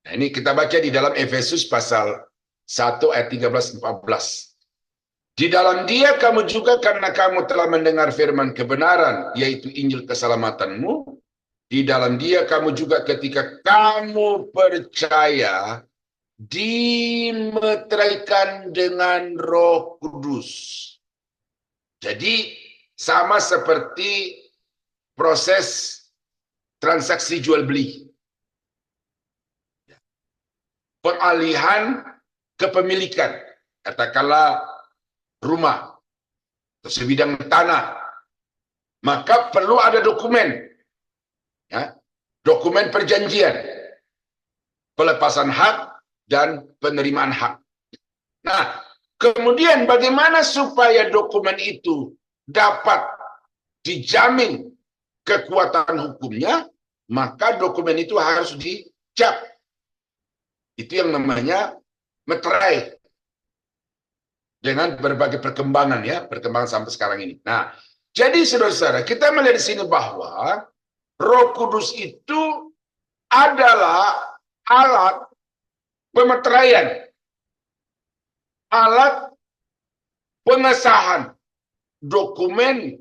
Nah, ini kita baca di dalam Efesus pasal 1 ayat 13-14. Di dalam Dia kamu juga, karena kamu telah mendengar firman kebenaran, yaitu Injil keselamatanmu. Di dalam Dia kamu juga ketika kamu percaya, dimeteraikan dengan Roh Kudus. Jadi sama seperti proses transaksi jual beli, pengalihan kepemilikan, katakanlah rumah atau sebidang tanah, maka perlu ada dokumen, ya, dokumen perjanjian, pelepasan hak dan penerimaan hak. Nah, kemudian bagaimana supaya dokumen itu dapat dijamin kekuatan hukumnya? Maka dokumen itu harus dicap. Itu yang namanya meterai. Dengan berbagai perkembangan, ya, perkembangan sampai sekarang ini. Nah, jadi saudara-saudara, kita melihat di sini bahwa Roh Kudus itu adalah alat pemeteraian, alat pengesahan dokumen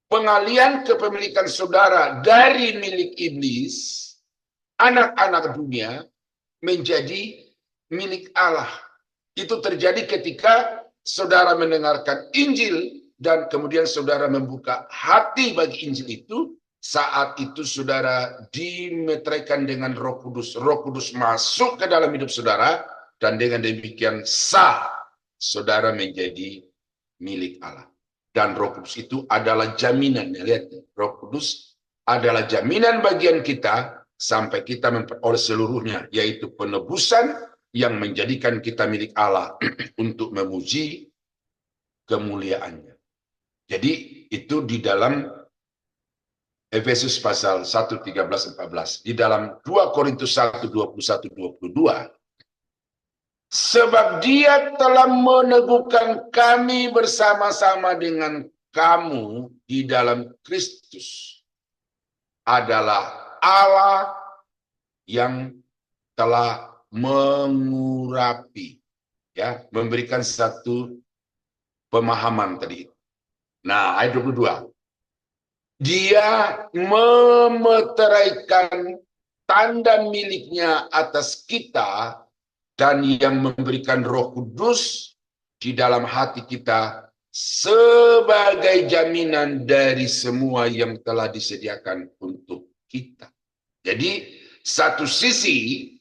pengalihan kepemilikan saudara dari milik iblis, anak-anak dunia, menjadi milik Allah. Itu terjadi ketika saudara mendengarkan Injil dan kemudian saudara membuka hati bagi Injil itu. Saat itu saudara dimeteraikan dengan Roh Kudus. Roh Kudus masuk ke dalam hidup saudara dan dengan demikian sah saudara menjadi milik Allah. Dan Roh Kudus itu adalah jaminan. Lihat, Roh Kudus adalah jaminan bagian kita sampai kita memperoleh seluruhnya, yaitu penebusan yang menjadikan kita milik Allah untuk memuji kemuliaannya. Jadi itu di dalam Efesus pasal 1, 13-14. Di dalam 2 Korintus 1, 21-22. Sebab Dia telah meneguhkan kami bersama-sama dengan kamu di dalam Kristus. Adalah Allah yang telah mengurapi, ya, memberikan satu pemahaman tadi. Nah, ayat 22. Dia memeteraikan tanda miliknya atas kita dan yang memberikan Roh Kudus di dalam hati kita sebagai jaminan dari semua yang telah disediakan untuk kita. Jadi satu sisi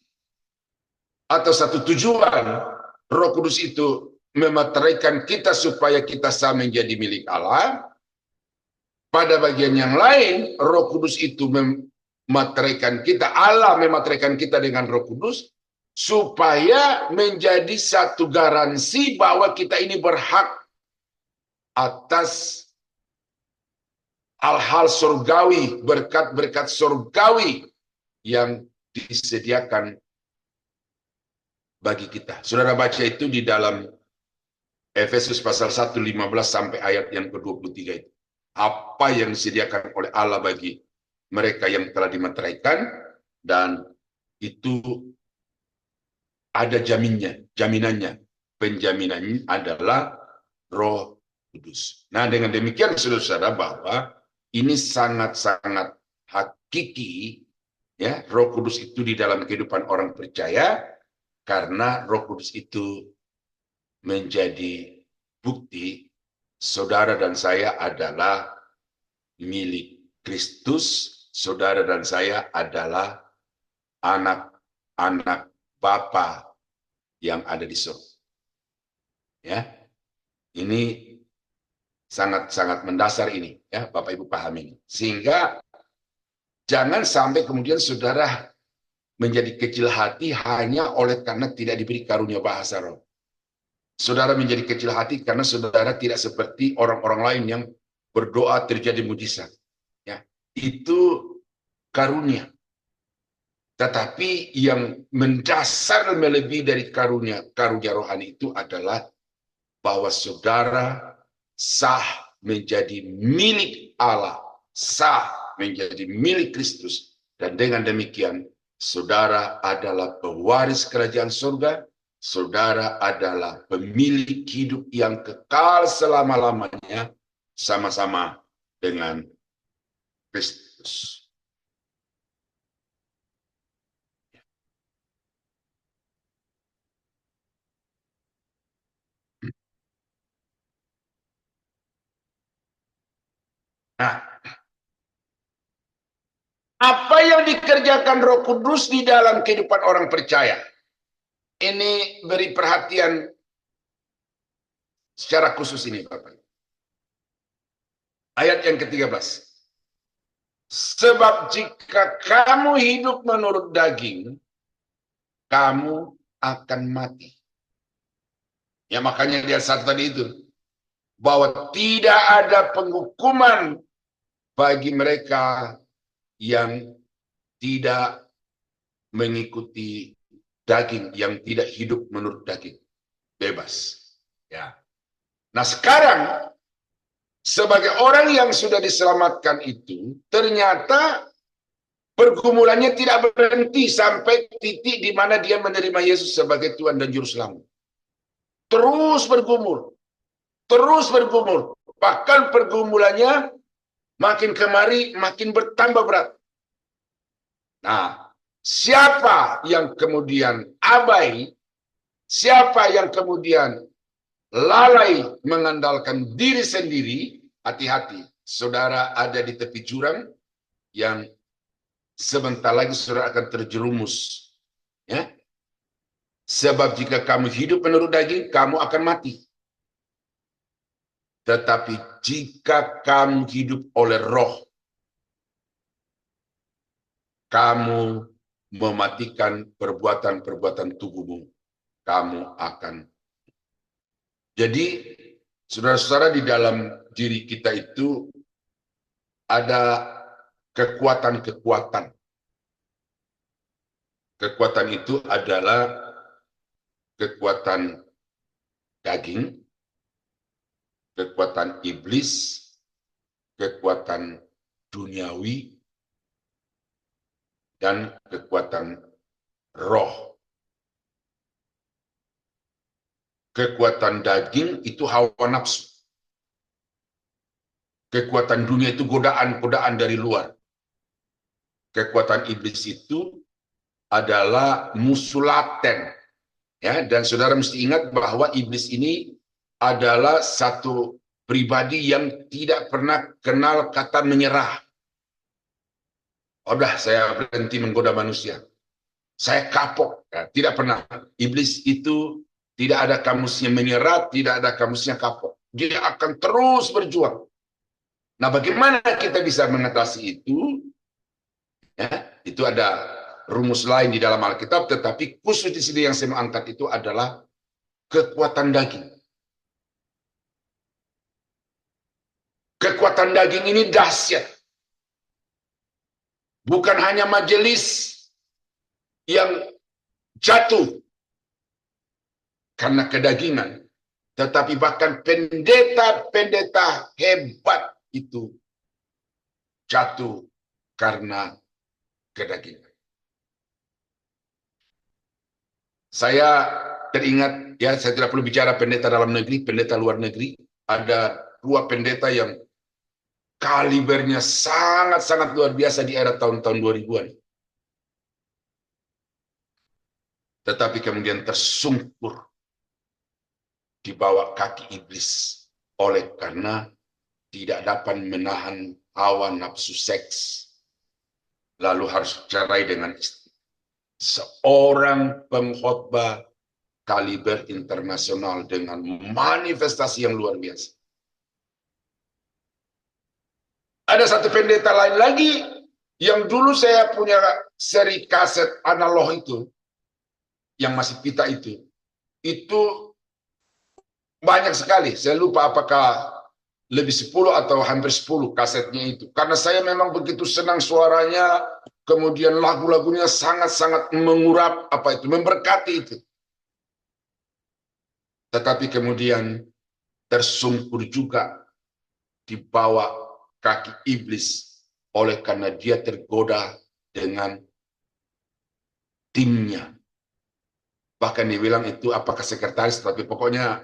atau satu tujuan Roh Kudus itu memeteraikan kita supaya kita sah menjadi milik Allah. Pada bagian yang lain, Roh Kudus itu memeteraikan kita, Allah memeteraikan kita dengan Roh Kudus supaya menjadi satu garansi bahwa kita ini berhak atas hal-hal surgawi, berkat-berkat surgawi yang disediakan bagi kita. Saudara baca itu di dalam Efesus pasal 1, 15 sampai ayat yang ke-23 itu. Apa yang disediakan oleh Allah bagi mereka yang telah dimeteraikan, dan itu ada jaminannya. Penjaminannya adalah Roh Kudus. Nah, dengan demikian saudara-saudara bahwa ini sangat-sangat hakiki, ya, Roh Kudus itu di dalam kehidupan orang percaya, karena Roh Kudus itu menjadi bukti saudara dan saya adalah milik Kristus, saudara dan saya adalah anak-anak Bapa yang ada di surga. Ya, ini sangat-sangat mendasar ini, ya, Bapak Ibu pahami. Sehingga jangan sampai kemudian saudara menjadi kecil hati hanya oleh karena tidak diberi karunia bahasa roh. Saudara menjadi kecil hati karena saudara tidak seperti orang-orang lain yang berdoa terjadi mujizat. Ya, itu karunia. Tetapi yang mendasar melebihi dari karunia rohani itu adalah bahwa saudara sah menjadi milik Allah, sah menjadi milik Kristus, dan dengan demikian saudara adalah pewaris kerajaan surga, saudara adalah pemilik hidup yang kekal selama-lamanya sama-sama dengan Kristus. Nah, apa yang dikerjakan Roh Kudus di dalam kehidupan orang percaya? Ini beri perhatian secara khusus ini, Bapak. Ayat yang ke-13. Sebab jika kamu hidup menurut daging, kamu akan mati. Ya, makanya dia saat tadi itu, bahwa tidak ada penghukuman bagi mereka yang tidak mengikuti daging, yang tidak hidup menurut daging. Bebas. Ya. Nah, sekarang sebagai orang yang sudah diselamatkan itu, ternyata pergumulannya tidak berhenti sampai titik di mana dia menerima Yesus sebagai Tuhan dan Juru Selamat. Terus bergumul. Terus bergumul. Bahkan pergumulannya makin kemari makin bertambah berat. Nah, siapa yang kemudian abai, siapa yang kemudian lalai mengandalkan diri sendiri, hati-hati, saudara ada di tepi jurang yang sebentar lagi saudara akan terjerumus. Ya, sebab jika kamu hidup menurut daging, kamu akan mati. Tetapi jika kamu hidup oleh roh, kamu mematikan perbuatan-perbuatan tubuhmu, kamu akan. Jadi, saudara-saudara, di dalam diri kita itu ada kekuatan-kekuatan. Kekuatan itu adalah kekuatan daging, kekuatan iblis, kekuatan duniawi, dan kekuatan roh. Kekuatan daging itu hawa nafsu. Kekuatan dunia itu godaan-godaan dari luar. Kekuatan iblis itu adalah musuh laten. Ya, dan saudara mesti ingat bahwa iblis ini adalah satu pribadi yang tidak pernah kenal kata menyerah. Udah, saya berhenti menggoda manusia. Saya kapok. Ya, tidak pernah. Iblis itu tidak ada kamusnya menyerah, tidak ada kamusnya kapok. Dia akan terus berjuang. Nah, bagaimana kita bisa mengatasi itu? Ya, itu ada rumus lain di dalam Alkitab, tetapi khusus di sini yang saya mau angkat itu adalah kekuatan daging. Kekuatan daging ini dahsyat. Bukan hanya majelis yang jatuh, karena kedagingan, tetapi bahkan pendeta-pendeta hebat itu jatuh karena kedagingan. Saya teringat, ya, saya tidak perlu bicara pendeta dalam negeri, pendeta luar negeri. Ada dua pendeta yang kalibernya sangat-sangat luar biasa di era tahun-tahun 2000-an. Tetapi kemudian tersungkur di bawah kaki iblis oleh karena tidak dapat menahan hawa nafsu seks, lalu harus cerai dengan istri. Seorang pengkhotbah kaliber internasional dengan manifestasi yang luar biasa. Ada satu pendeta lain lagi yang dulu saya punya seri kaset analog itu, yang masih pita itu banyak sekali. Saya lupa apakah lebih 10 atau hampir 10 kasetnya itu. Karena saya memang begitu senang suaranya, kemudian lagu-lagunya sangat-sangat mengurap, memberkati itu. Tetapi kemudian tersungkur juga di bawah kaki iblis oleh karena dia tergoda dengan timnya. Bahkan dibilang itu apakah sekretaris, tapi pokoknya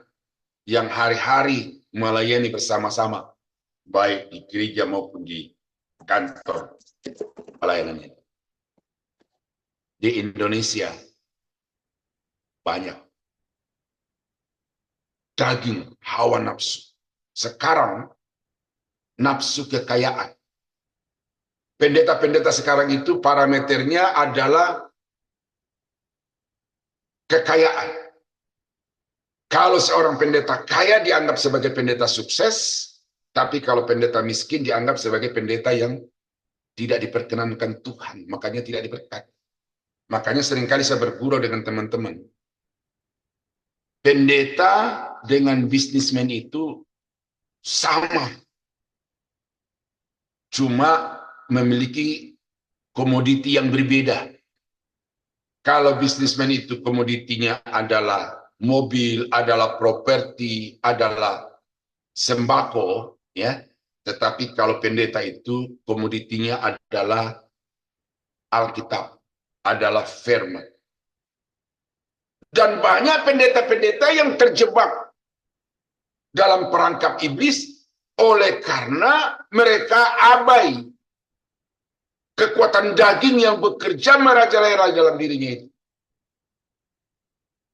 yang hari-hari melayani bersama-sama, baik di gereja maupun di kantor pelayanannya. Di Indonesia banyak daging, hawa nafsu. Sekarang nafsu kekayaan. Pendeta-pendeta sekarang itu parameternya adalah kekayaan. Kalau seorang pendeta kaya dianggap sebagai pendeta sukses, tapi kalau pendeta miskin dianggap sebagai pendeta yang tidak diperkenankan Tuhan, makanya tidak diberkati. Makanya seringkali saya bergurau dengan teman-teman. Pendeta dengan bisnismen itu sama. Cuma memiliki komoditi yang berbeda. Kalau bisnismen itu komoditinya adalah mobil, adalah properti, adalah sembako, ya. Tetapi kalau pendeta itu komoditinya adalah Alkitab, adalah firman. Dan banyak pendeta-pendeta yang terjebak dalam perangkap iblis oleh karena mereka abai kekuatan daging yang bekerja merajalela dalam dirinya itu.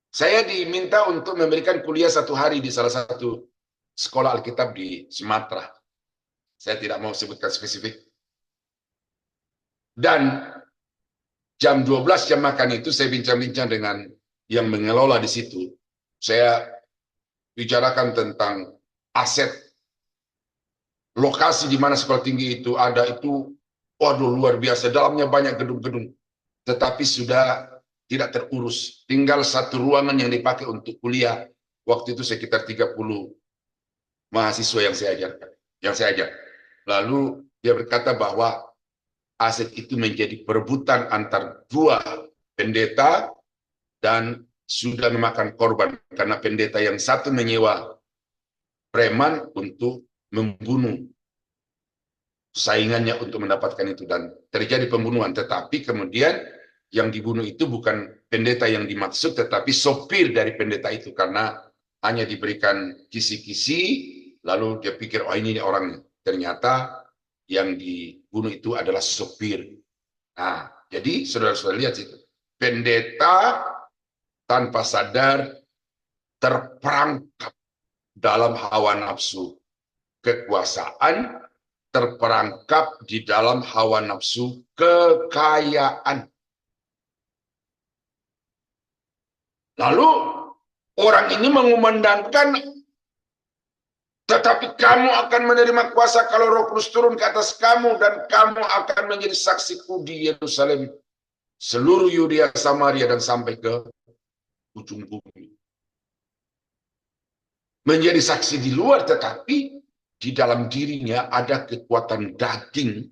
Saya diminta untuk memberikan kuliah 1 hari di salah satu sekolah Alkitab di Sumatera. Saya tidak mau sebutkan spesifik. Dan jam 12 jam makan itu saya bincang-bincang dengan yang mengelola di situ. Saya bicarakan tentang aset lokasi di mana sekolah tinggi itu ada itu, waduh luar biasa, dalamnya banyak gedung-gedung, tetapi sudah tidak terurus. Tinggal satu ruangan yang dipakai untuk kuliah. Waktu itu sekitar 30 mahasiswa yang saya ajar. Lalu dia berkata bahwa aset itu menjadi perebutan antar dua pendeta dan sudah memakan korban karena pendeta yang satu menyewa preman untuk membunuh saingannya untuk mendapatkan itu dan terjadi pembunuhan. Tetapi kemudian yang dibunuh itu bukan pendeta yang dimaksud, tetapi sopir dari pendeta itu karena hanya diberikan kisi-kisi, lalu dia pikir oh ini orangnya. Ternyata yang dibunuh itu adalah sopir. Nah, jadi saudara-saudara lihat situ, pendeta tanpa sadar terperangkap dalam hawa nafsu kekuasaan, terperangkap di dalam hawa nafsu kekayaan. Lalu orang ini mengumandangkan, tetapi kamu akan menerima kuasa kalau Roh Kudus turun ke atas kamu dan kamu akan menjadi saksiku di Yerusalem, seluruh Yudea, Samaria dan sampai ke ujung bumi. Menjadi saksi di luar, tetapi di dalam dirinya ada kekuatan daging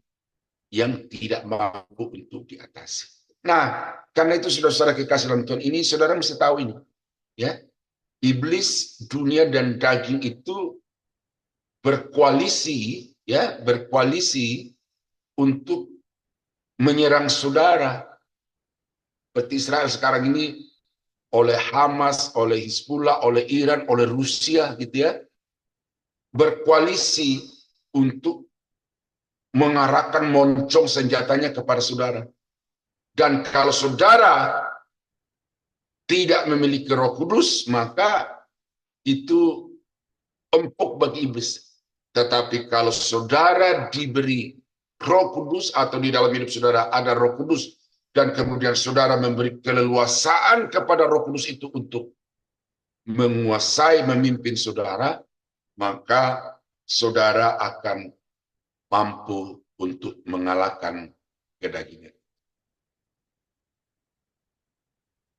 yang tidak mampu untuk diatasi. Nah, karena itu saudara-saudara kekasih dalam Tuhan ini, saudara mesti tahu ini, ya. iblis, dunia dan daging itu berkoalisi, ya, berkoalisi untuk menyerang saudara. Seperti Israel sekarang ini oleh Hamas, oleh Hizbullah, oleh Iran, oleh Rusia, gitu ya, berkoalisi untuk mengarahkan moncong senjatanya kepada saudara. Dan kalau saudara tidak memiliki Roh Kudus, maka itu empuk bagi iblis. Tetapi kalau saudara diberi Roh Kudus atau di dalam hidup saudara ada Roh Kudus dan kemudian saudara memberi keleluasaan kepada Roh Kudus itu untuk menguasai, memimpin saudara, maka saudara akan mampu untuk mengalahkan kedagingan.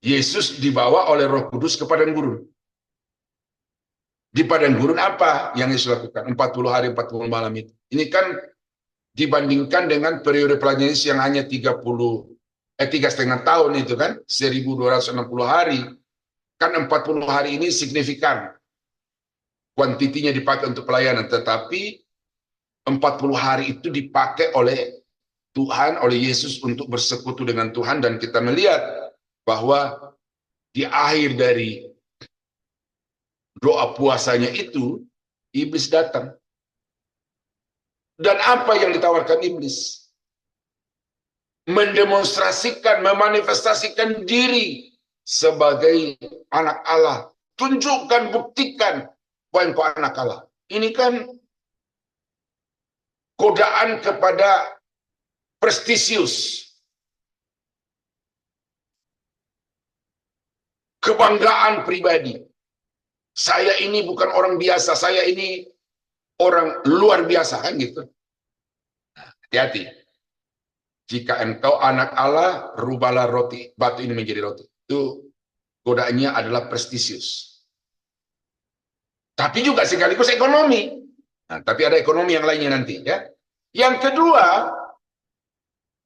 Yesus dibawa oleh Roh Kudus ke padang gurun. Di padang gurun apa yang Yesus lakukan? 40 hari 40 malam itu. Ini kan dibandingkan dengan periode pelayanan Yesus yang hanya 3,5 tahun itu kan, 1260 hari. Kan 40 hari ini signifikan. Kuantitinya dipakai untuk pelayanan, tetapi 40 hari itu dipakai oleh Tuhan, oleh Yesus untuk bersekutu dengan Tuhan, dan kita melihat bahwa di akhir dari doa puasanya itu, iblis datang. Dan apa yang ditawarkan iblis? Mendemonstrasikan, memanifestasikan diri sebagai anak Allah. Tunjukkan, buktikan bahwa engkau anak Allah. Ini kan godaan kepada prestisius, kebanggaan pribadi. Saya ini bukan orang biasa, saya ini orang luar biasa, kan gitu. Hati-hati. Jika engkau anak Allah, rubahlah roti, batu ini menjadi roti. Itu godaannya adalah prestisius. Tapi juga sekaligus ekonomi. Nah, tapi ada ekonomi yang lainnya nanti, ya. Yang kedua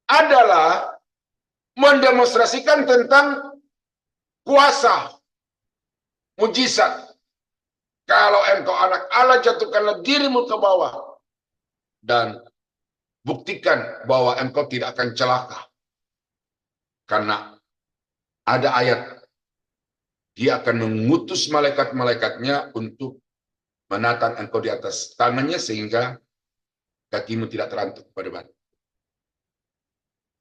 adalah mendemonstrasikan tentang kuasa, mujizat. Kalau engkau anak Allah, jatuhkanlah dirimu ke bawah dan buktikan bahwa engkau tidak akan celaka. Karena ada ayat, dia akan mengutus malaikat-malaikatnya untuk menatang engkau di atas tangannya sehingga kakimu tidak terantuk pada batu.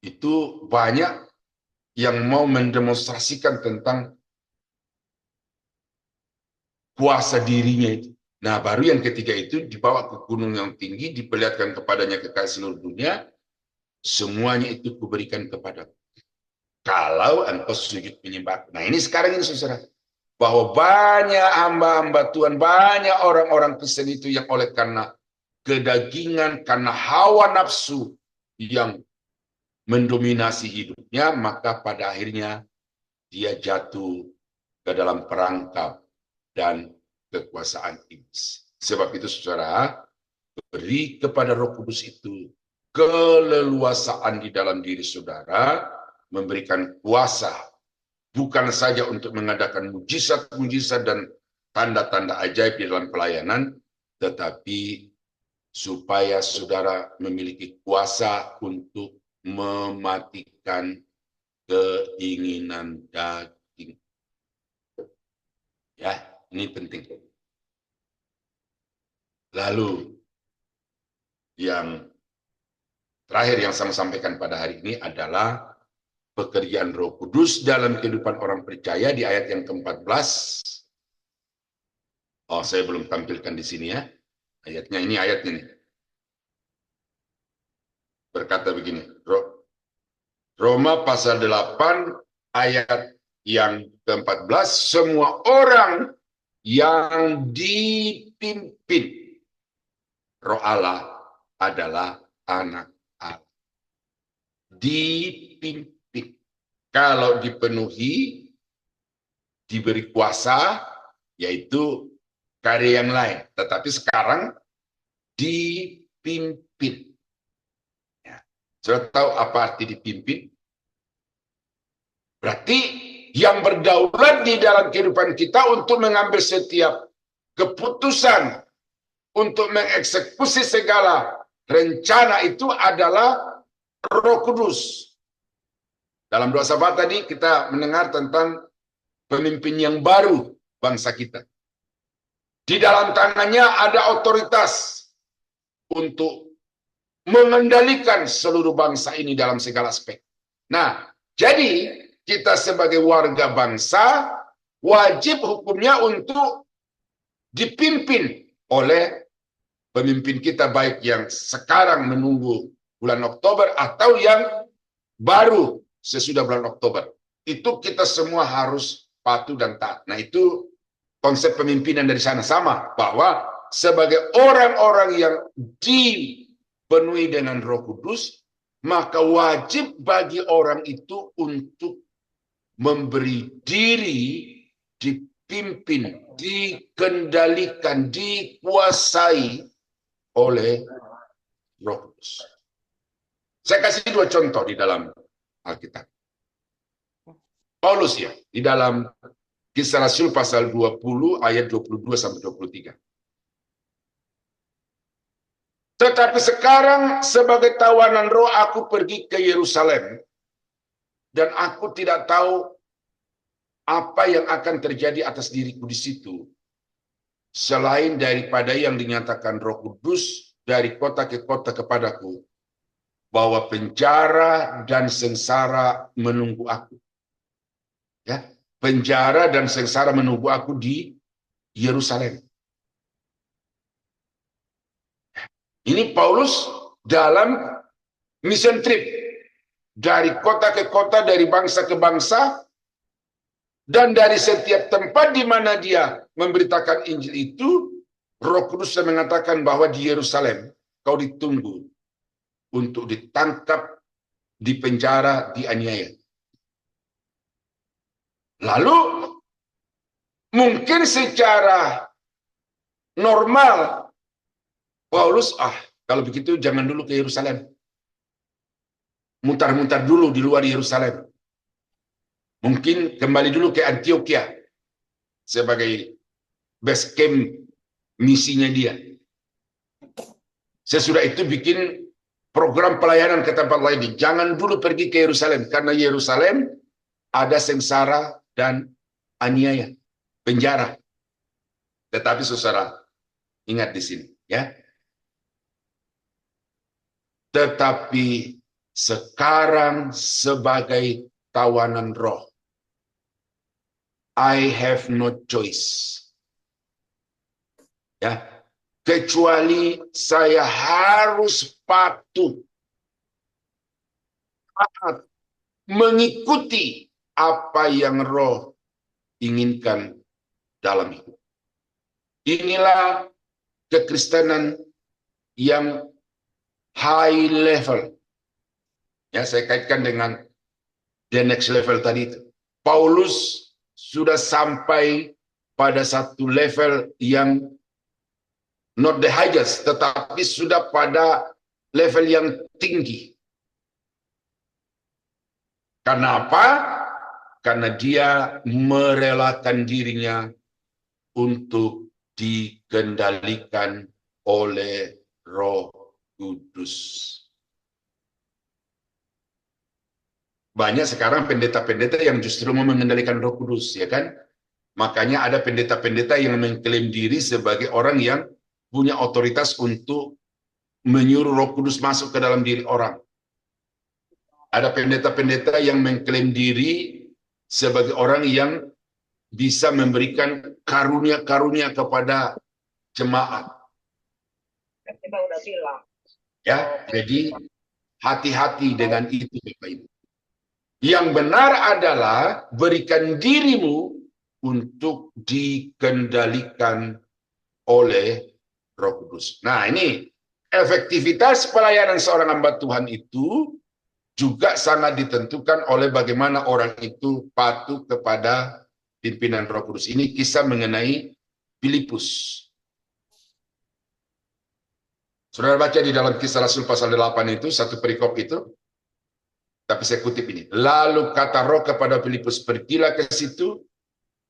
Itu banyak yang mau mendemonstrasikan tentang kuasa dirinya itu. Nah, baru yang ketiga itu dibawa ke gunung yang tinggi, diperlihatkan kepadanya kekasih seluruh dunia, semuanya itu kuberikan kepadamu. Kalau engkau sujud menyembah. Nah, ini sekarang ini saudara, bahwa banyak hamba-hamba Tuhan, banyak orang-orang Kristen itu yang oleh karena kedagingan, karena hawa nafsu yang mendominasi hidupnya, maka pada akhirnya dia jatuh ke dalam perangkap dan kekuasaan iblis. Sebab itu saudara, beri kepada Roh Kudus itu keleluasaan di dalam diri saudara, memberikan kuasa bukan saja untuk mengadakan mujizat-mujizat dan tanda-tanda ajaib di dalam pelayanan, tetapi supaya saudara memiliki kuasa untuk mematikan keinginan daging. Ya, ini penting. Lalu yang terakhir yang saya sampaikan pada hari ini adalah pekerjaan Roh Kudus dalam kehidupan orang percaya di ayat yang ke-14. Oh, saya belum tampilkan di sini ya. Ayatnya ini, ayat ini. Berkata begini, Roma pasal 8 ayat yang ke-14, semua orang yang dipimpin Roh Allah adalah anak Allah. Dipimpin. Kalau dipenuhi, diberi kuasa, yaitu karya yang lain. Tetapi sekarang dipimpin. Ya. Sudah tahu apa arti dipimpin? Berarti yang berdaulat di dalam kehidupan kita untuk mengambil setiap keputusan, untuk mengeksekusi segala rencana itu adalah Roh Kudus. Dalam doa syafaat tadi kita mendengar tentang pemimpin yang baru bangsa kita. Di dalam tangannya ada otoritas untuk mengendalikan seluruh bangsa ini dalam segala aspek. Nah, jadi kita sebagai warga bangsa wajib hukumnya untuk dipimpin oleh pemimpin kita, baik yang sekarang menunggu bulan Oktober atau yang baru sesudah bulan Oktober. Itu kita semua harus patuh dan taat. Nah, itu konsep pemimpinan dari sana sama, bahwa sebagai orang-orang yang dipenuhi dengan Roh Kudus, maka wajib bagi orang itu untuk memberi diri dipimpin, dikendalikan, dikuasai oleh Roh Kudus. Saya kasih dua contoh di dalam Alkitab. Paulus ya, di dalam Kisah Rasul pasal 20 ayat 22 sampai 23. Tetapi sekarang sebagai tawanan roh aku pergi ke Yerusalem, dan aku tidak tahu apa yang akan terjadi atas diriku di situ, selain daripada yang dinyatakan Roh Kudus dari kota ke kota kepadaku, bahwa penjara dan sengsara menunggu aku. Ya, penjara dan sengsara menunggu aku di Yerusalem. Ini Paulus dalam mission trip dari kota ke kota, dari bangsa ke bangsa, dan dari setiap tempat di mana dia memberitakan Injil itu, Roh Kudus mengatakan bahwa di Yerusalem kau ditunggu untuk ditangkap, dipenjara, dianiaya. Lalu mungkin secara normal Paulus, kalau begitu jangan dulu ke Yerusalem. Mutar-mutar dulu di luar Yerusalem. Mungkin kembali dulu ke Antioquia sebagai base camp misinya dia. Sesudah itu bikin program pelayanan ke tempat lain. Jangan dulu pergi ke Yerusalem, karena Yerusalem ada sengsara dan aniaya, penjara. Tetapi saudara, ingat di sini ya. Tetapi sekarang sebagai tawanan roh, I have no choice. Ya, kecuali saya harus patuh, taat, mengikuti apa yang roh inginkan dalam hidup. Inilah kekristenan yang high level. Ya, saya kaitkan dengan the next level tadi itu. Paulus sudah sampai pada satu level yang not the highest, tetapi sudah pada level yang tinggi. Karena apa? Karena dia merelakan dirinya untuk dikendalikan oleh Roh Kudus. Banyak sekarang pendeta-pendeta yang justru mau mengendalikan Roh Kudus, ya kan? Makanya ada pendeta-pendeta yang mengklaim diri sebagai orang yang punya otoritas untuk menyuruh Roh Kudus masuk ke dalam diri orang. Ada pendeta-pendeta yang mengklaim diri sebagai orang yang bisa memberikan karunia-karunia kepada jemaat. Kita udah bilang. Ya, jadi hati-hati dengan itu, Bapak Ibu. Yang benar adalah berikan dirimu untuk dikendalikan oleh Roh Kudus. Nah, ini efektivitas pelayanan seorang hamba Tuhan itu juga sangat ditentukan oleh bagaimana orang itu patuh kepada pimpinan Roh Kudus. Ini kisah mengenai Filipus. Saudara baca di dalam Kisah Rasul pasal 8 itu, satu perikop itu, Tapi saya kutip ini. Lalu kata Roh kepada Filipus, pergilah ke situ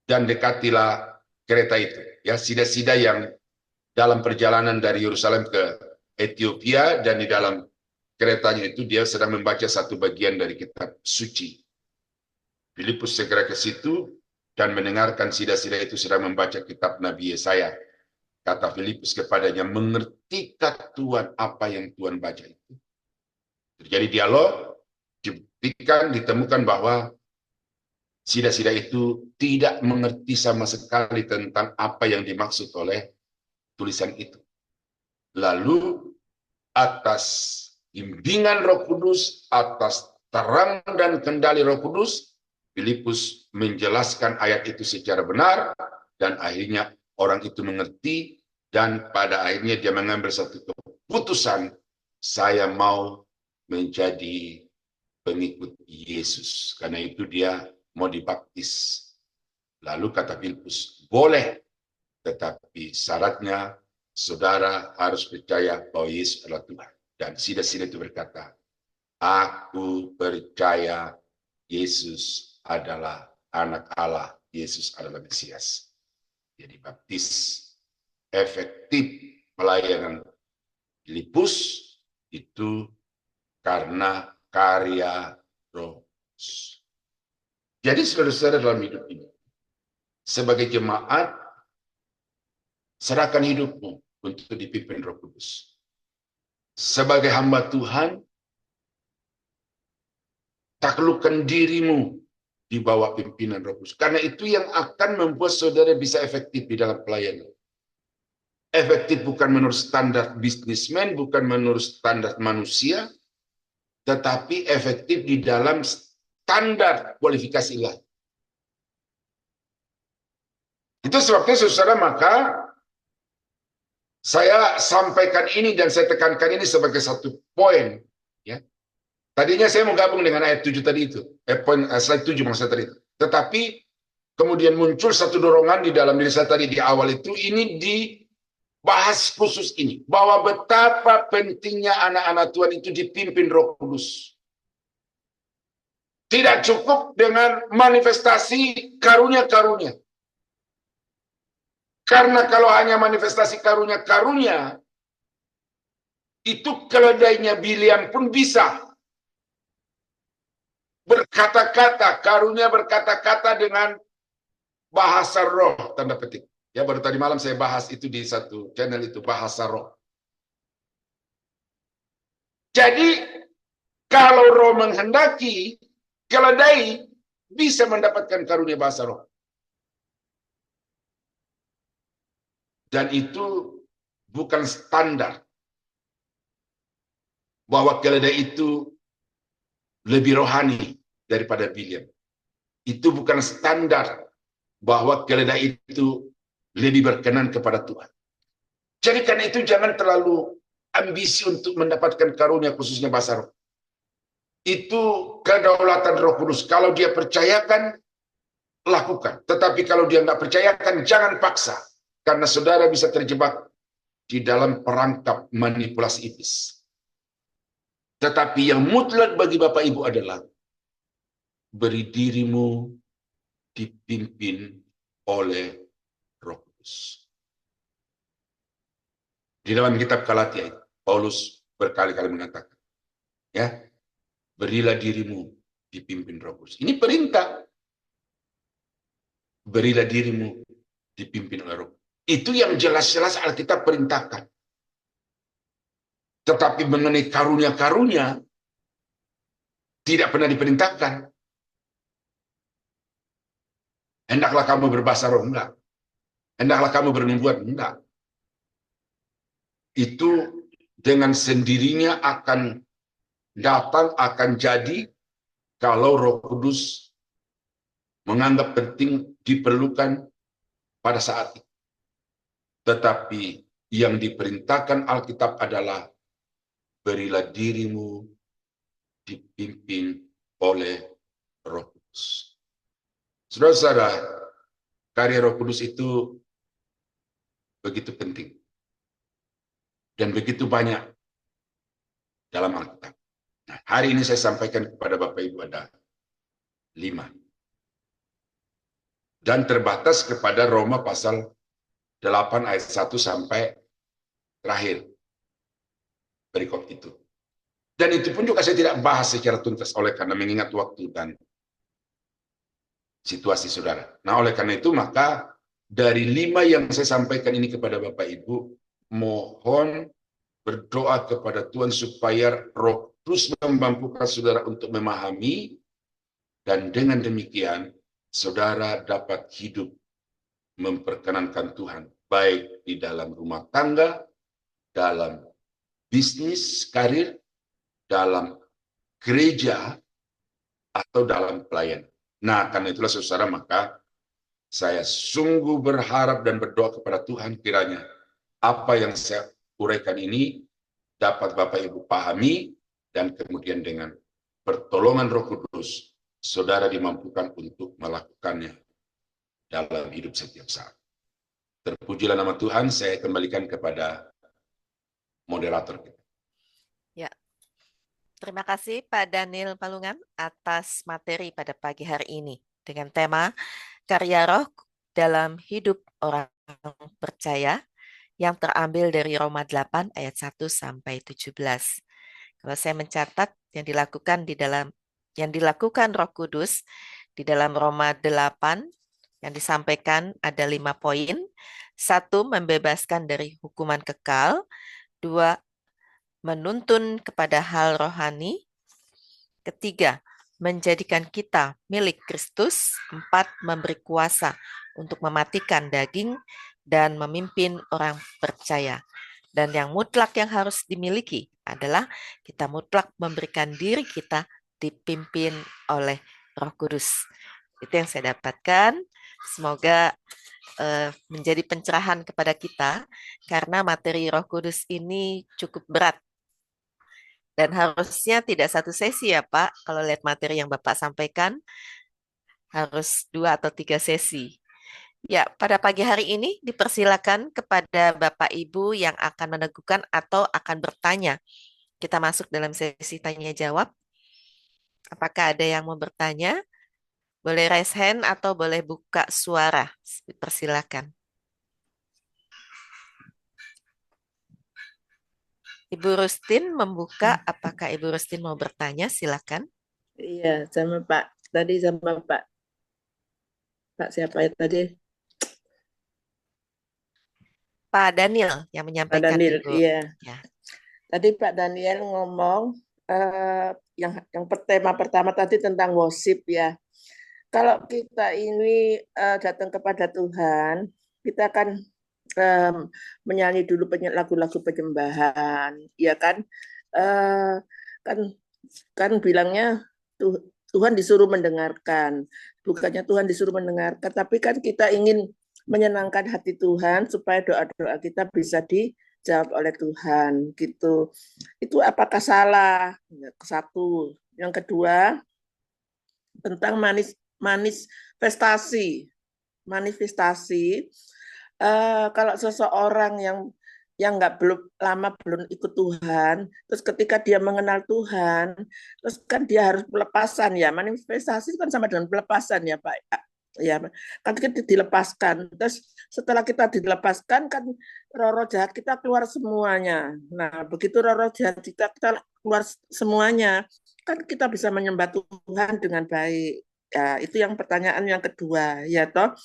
dan dekatilah kereta itu. Ya, sida-sida yang dalam perjalanan dari Yerusalem ke Ethiopia, dan di dalam keretanya itu dia sedang membaca satu bagian dari kitab suci. Filipus segera ke situ dan mendengarkan sida-sida itu sedang membaca kitab Nabi Yesaya. Kata Filipus kepadanya, mengertikah Tuhan apa yang Tuhan baca itu? Terjadi dialog, ditemukan bahwa sida-sida itu tidak mengerti sama sekali tentang apa yang dimaksud oleh tulisan itu. Lalu atas bimbingan Roh Kudus, atas terang dan kendali Roh Kudus, Filipus menjelaskan ayat itu secara benar, dan akhirnya orang itu mengerti, dan pada akhirnya dia mengambil satu keputusan, saya mau menjadi pengikut Yesus. Karena itu dia mau dibaptis. Lalu kata Filipus, boleh, tetapi syaratnya saudara harus percaya bahwa Yesus adalah Tuhan. Dan sida-sida itu berkata, aku percaya Yesus adalah anak Allah, Yesus adalah Mesias. Jadi baptis. Efektif pelayanan Filipus itu karena karya Roh. Jadi saudara-saudara dalam hidup ini, sebagai jemaat, serahkan hidupmu untuk dipimpin Roh Kudus. Sebagai hamba Tuhan, taklukkan dirimu di bawah pimpinan Roh Kudus. Karena itu yang akan membuat saudara bisa efektif di dalam pelayanan. Efektif bukan menurut standar bisnismen, bukan menurut standar manusia, tetapi efektif di dalam standar kualifikasi ilahi. Itu sebabnya saudara, maka saya sampaikan ini dan saya tekankan ini sebagai satu poin. Ya. Tadinya saya mau gabung dengan ayat 7 tadi itu. Slide 7 maksud tadi itu. Tetapi kemudian muncul satu dorongan di dalam diri saya tadi di awal itu, ini dibahas khusus ini. Bahwa betapa pentingnya anak-anak Tuhan itu dipimpin Roh Kudus. Tidak cukup dengan manifestasi karunia-karunia. Karena kalau hanya manifestasi karunia-karunia, itu keledainya Biliam pun bisa berkata-kata, karunia berkata-kata dengan bahasa roh, tanda petik. Ya, baru tadi malam saya bahas itu di satu channel itu, bahasa roh. Jadi, kalau roh menghendaki, keledai bisa mendapatkan karunia bahasa roh. Dan itu bukan standar bahwa keledai itu lebih rohani daripada Biliam. Itu bukan standar bahwa keledai itu lebih berkenan kepada Tuhan. Jadi karena itu jangan terlalu ambisi untuk mendapatkan karunia khususnya bahasa roh. Itu kedaulatan Roh Kudus. Kalau dia percayakan, lakukan. Tetapi kalau dia nggak percayakan, jangan paksa. Karena saudara bisa terjebak di dalam perangkap manipulasi iblis. Tetapi yang mutlak bagi Bapak Ibu adalah beri dirimu dipimpin oleh Roh Kudus. Di dalam kitab Galatia, Paulus berkali-kali mengatakan, ya, berilah dirimu dipimpin Roh Kudus. Ini perintah. Berilah dirimu dipimpin oleh Roh Kudus. Itu yang jelas-jelas Alkitab perintahkan. Tetapi mengenai karunia-karunia tidak pernah diperintahkan. Hendaklah kamu berbahasa roh, enggak. Hendaklah kamu bernubuat, enggak. Itu dengan sendirinya akan datang, akan jadi kalau Roh Kudus menganggap penting, diperlukan pada saat itu. Tetapi yang diperintahkan Alkitab adalah berilah dirimu dipimpin oleh Roh Kudus. Saudara-saudara, karya Roh Kudus itu begitu penting dan begitu banyak dalam Alkitab. Hari ini saya sampaikan kepada Bapak Ibu ada 5. Dan terbatas kepada Roma pasal 8 ayat 1 sampai terakhir berikut itu. Dan itu pun juga saya tidak bahas secara tuntas oleh karena mengingat waktu dan situasi saudara. Nah, oleh karena itu maka dari 5 yang saya sampaikan ini kepada Bapak Ibu, mohon berdoa kepada Tuhan supaya Roh Kudus memampukan saudara untuk memahami, dan dengan demikian saudara dapat hidup memperkenankan Tuhan, baik di dalam rumah tangga, dalam bisnis, karir, dalam gereja, atau dalam pelayanan. Nah, karena itulah saudara, maka saya sungguh berharap dan berdoa kepada Tuhan kiranya apa yang saya uraikan ini dapat Bapak Ibu pahami, dan kemudian dengan pertolongan Roh Kudus, saudara dimampukan untuk melakukannya dalam hidup setiap saat. Terpujilah nama Tuhan. Saya kembalikan kepada moderator kita. Ya, terima kasih Pak Daniel Palungan atas materi pada pagi hari ini dengan tema Karya Roh dalam Hidup Orang Percaya yang terambil dari Roma 8 ayat 1 sampai 17. Kalau saya mencatat yang dilakukan Roh Kudus di dalam Roma 8 yang disampaikan ada 5 poin. 1, membebaskan dari hukuman kekal. 2, menuntun kepada hal rohani. 3, menjadikan kita milik Kristus. 4, memberi kuasa untuk mematikan daging dan memimpin orang percaya. Dan yang mutlak yang harus dimiliki adalah kita mutlak memberikan diri kita dipimpin oleh Roh Kudus. Itu yang saya dapatkan. Semoga menjadi pencerahan kepada kita karena materi Roh Kudus ini cukup berat. Dan harusnya tidak satu sesi ya Pak, kalau lihat materi yang Bapak sampaikan, harus 2 atau 3 sesi. Ya, pada pagi hari ini dipersilakan kepada Bapak Ibu yang akan meneguhkan atau akan bertanya. Kita masuk dalam sesi tanya jawab. Apakah ada yang mau bertanya? Boleh raise hand atau boleh buka suara. Persilakan. Ibu Rustin membuka. Apakah Ibu Rustin mau bertanya? Silakan. Iya, sama Pak. Tadi sama Pak. Pak siapa ya tadi? Pak Daniel yang Pak menyampaikan. Daniel, Ibu. iya. Ya. Tadi Pak Daniel ngomong yang tema pertama tadi tentang worship ya. Kalau kita ini datang kepada Tuhan, kita akan menyanyi dulu lagu-lagu penyembahan, ya kan? Kan bilangnya Tuhan disuruh mendengarkan, bukannya Tuhan disuruh mendengarkan, tapi kan kita ingin menyenangkan hati Tuhan supaya doa-doa kita bisa dijawab oleh Tuhan gitu. Itu apakah salah? Satu. Yang kedua tentang manifestasi. Kalau seseorang yang belum ikut Tuhan, terus ketika dia mengenal Tuhan, terus kan dia harus pelepasan ya. Manifestasi kan sama dengan pelepasan ya Pak. Ya, kan kita dilepaskan. Terus setelah kita dilepaskan kan roh-roh jahat kita keluar semuanya. Nah, begitu roh-roh jahat kita keluar semuanya, kan kita bisa menyembah Tuhan dengan baik. Ya, itu yang pertanyaan yang kedua, ya toh.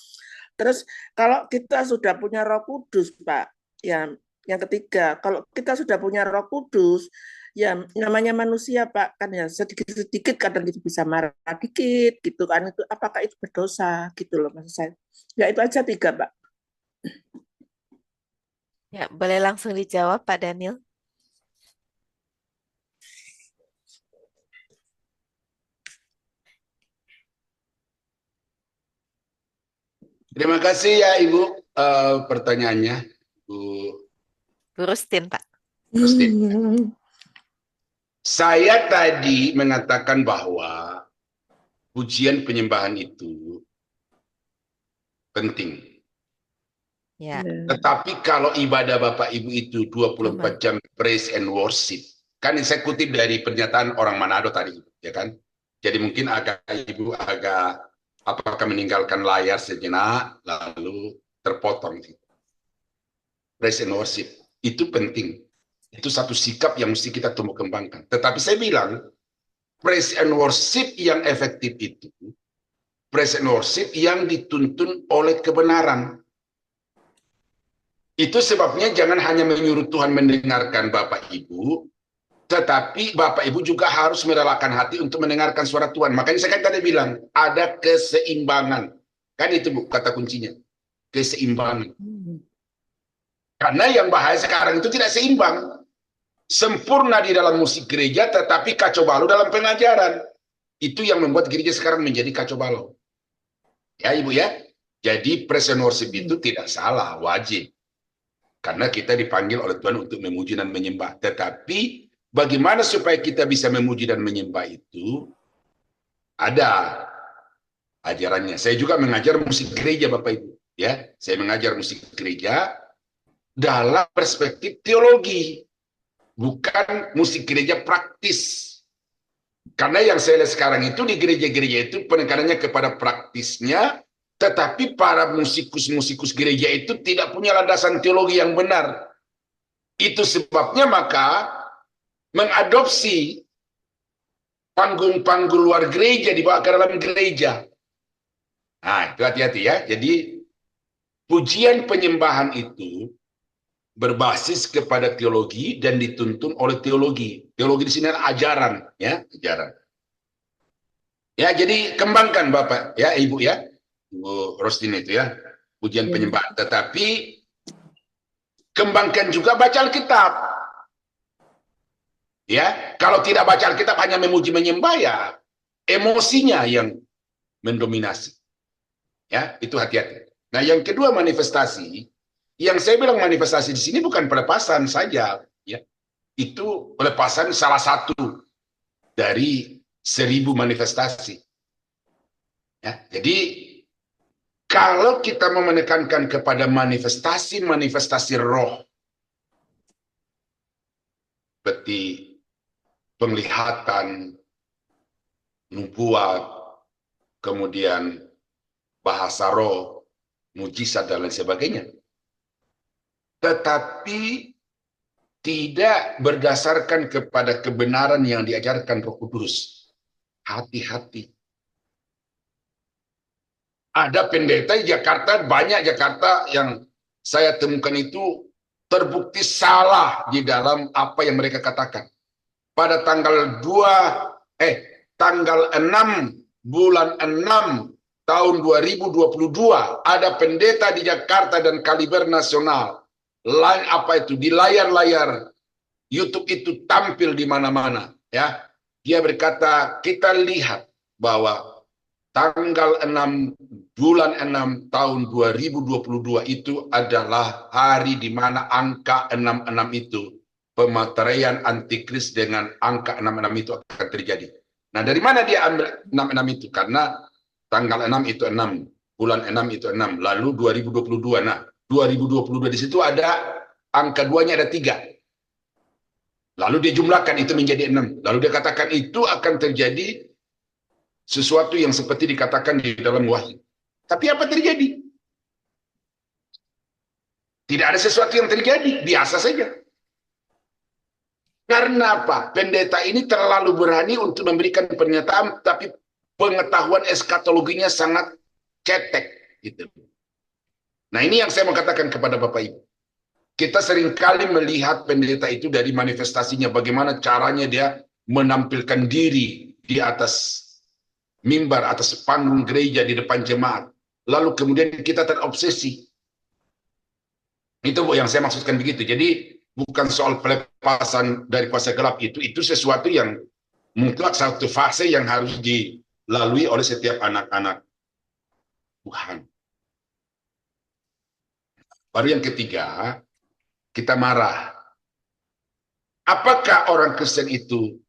Terus kalau kita sudah punya Roh Kudus, Pak, ya yang ketiga, kalau kita sudah punya Roh Kudus, ya namanya manusia Pak, kan ya sedikit-sedikit kadang itu bisa marah dikit gitu kan, itu apakah itu berdosa gitu loh maksud saya. Ya itu aja 3 Pak. Ya, boleh langsung dijawab Pak Daniel. Terima kasih ya Ibu pertanyaannya, Bu Rustin Pak. Rustin. Saya tadi mengatakan bahwa pujian penyembahan itu penting. Ya. Tetapi kalau ibadah Bapak Ibu itu 24 jam praise and worship, Kan saya kutip dari pernyataan orang Manado tadi, ya kan? Jadi mungkin Ibu agak apakah meninggalkan layar sejenak lalu terpotong. Praise and worship itu penting. Itu satu sikap yang mesti kita tumbuh kembangkan. Tetapi saya bilang praise and worship yang efektif itu praise and worship yang dituntun oleh kebenaran. Itu sebabnya jangan hanya menyuruh Tuhan mendengarkan Bapak Ibu, tetapi Bapak Ibu juga harus merelakan hati untuk mendengarkan suara Tuhan. Makanya saya kan tadi bilang, ada keseimbangan. Kan itu Bu, kata kuncinya. Keseimbangan. Karena yang bahaya sekarang itu tidak seimbang. Sempurna di dalam musik gereja, tetapi kacau balau dalam pengajaran. Itu yang membuat gereja sekarang menjadi kacau balau. Ya Ibu ya. Jadi praise and worship itu tidak salah, wajib. Karena kita dipanggil oleh Tuhan untuk memuji dan menyembah. Tetapi bagaimana supaya kita bisa memuji dan menyembah itu ada ajarannya. Saya juga mengajar musik gereja Bapak Ibu. Ya, saya mengajar musik gereja dalam perspektif teologi, bukan musik gereja praktis. Karena yang saya lihat sekarang itu di gereja-gereja itu penekanannya kepada praktisnya, tetapi para musikus-musikus gereja itu tidak punya landasan teologi yang benar. Itu sebabnya maka mengadopsi panggung-panggung luar gereja dibawa ke dalam gereja. Nah, itu hati-hati ya. Jadi pujian penyembahan itu berbasis kepada teologi dan dituntun oleh teologi. Teologi di sini adalah ajaran, ya, ajaran. Ya, jadi kembangkan Bapak, ya, Ibu ya, Ibu Rostin itu ya, pujian penyembahan. Tetapi kembangkan juga baca Alkitab. Ya, kalau tidak baca Alkitab hanya memuji menyembah ya, emosinya yang mendominasi. Ya, itu hati-hati. Nah, yang kedua manifestasi. Yang saya bilang manifestasi di sini bukan pelepasan saja, ya. Itu pelepasan salah satu dari 1000 manifestasi. Ya, jadi kalau kita mau menekankan kepada manifestasi roh, seperti penglihatan, nubuat, kemudian bahasa roh, mujizat dan lain sebagainya. Tetapi tidak berdasarkan kepada kebenaran yang diajarkan Roh Kudus. Hati-hati. Ada pendeta di Jakarta, banyak Jakarta yang saya temukan itu terbukti salah di dalam apa yang mereka katakan. Pada tanggal 6 bulan 6 tahun 2022 ada pendeta di Jakarta dan Kaliber Nasional. Di layar-layar YouTube itu tampil di mana-mana, ya. Dia berkata, kita lihat bahwa tanggal 6 bulan 6 tahun 2022 itu adalah hari di mana angka 66 itu, pemateraian antikris dengan angka 66 itu akan terjadi. Nah, dari mana dia ambil 66 itu? Karena tanggal 6 itu 6, bulan 6 itu 6, lalu 2022. Nah, 2022 di situ ada angka 2-nya ada 3. Lalu dia jumlahkan itu menjadi 6. Lalu dia katakan itu akan terjadi sesuatu yang seperti dikatakan di dalam wahyu. Tapi apa terjadi? Tidak ada sesuatu yang terjadi, biasa saja. Karena apa? Pendeta ini terlalu berani untuk memberikan pernyataan, tapi pengetahuan eskatologinya sangat cetek. Gitu. Nah, ini yang saya mau katakan kepada Bapak Ibu. Kita seringkali melihat pendeta itu dari manifestasinya, bagaimana caranya dia menampilkan diri di atas mimbar, atas panggung gereja, di depan jemaat. Lalu kemudian kita terobsesi. Itu yang saya maksudkan begitu. Jadi bukan soal pelepasan dari kuasa gelap itu sesuatu yang mutlak, satu fase yang harus dilalui oleh setiap anak-anak Tuhan. Baru yang ketiga, kita marah. Apakah orang Kristen itu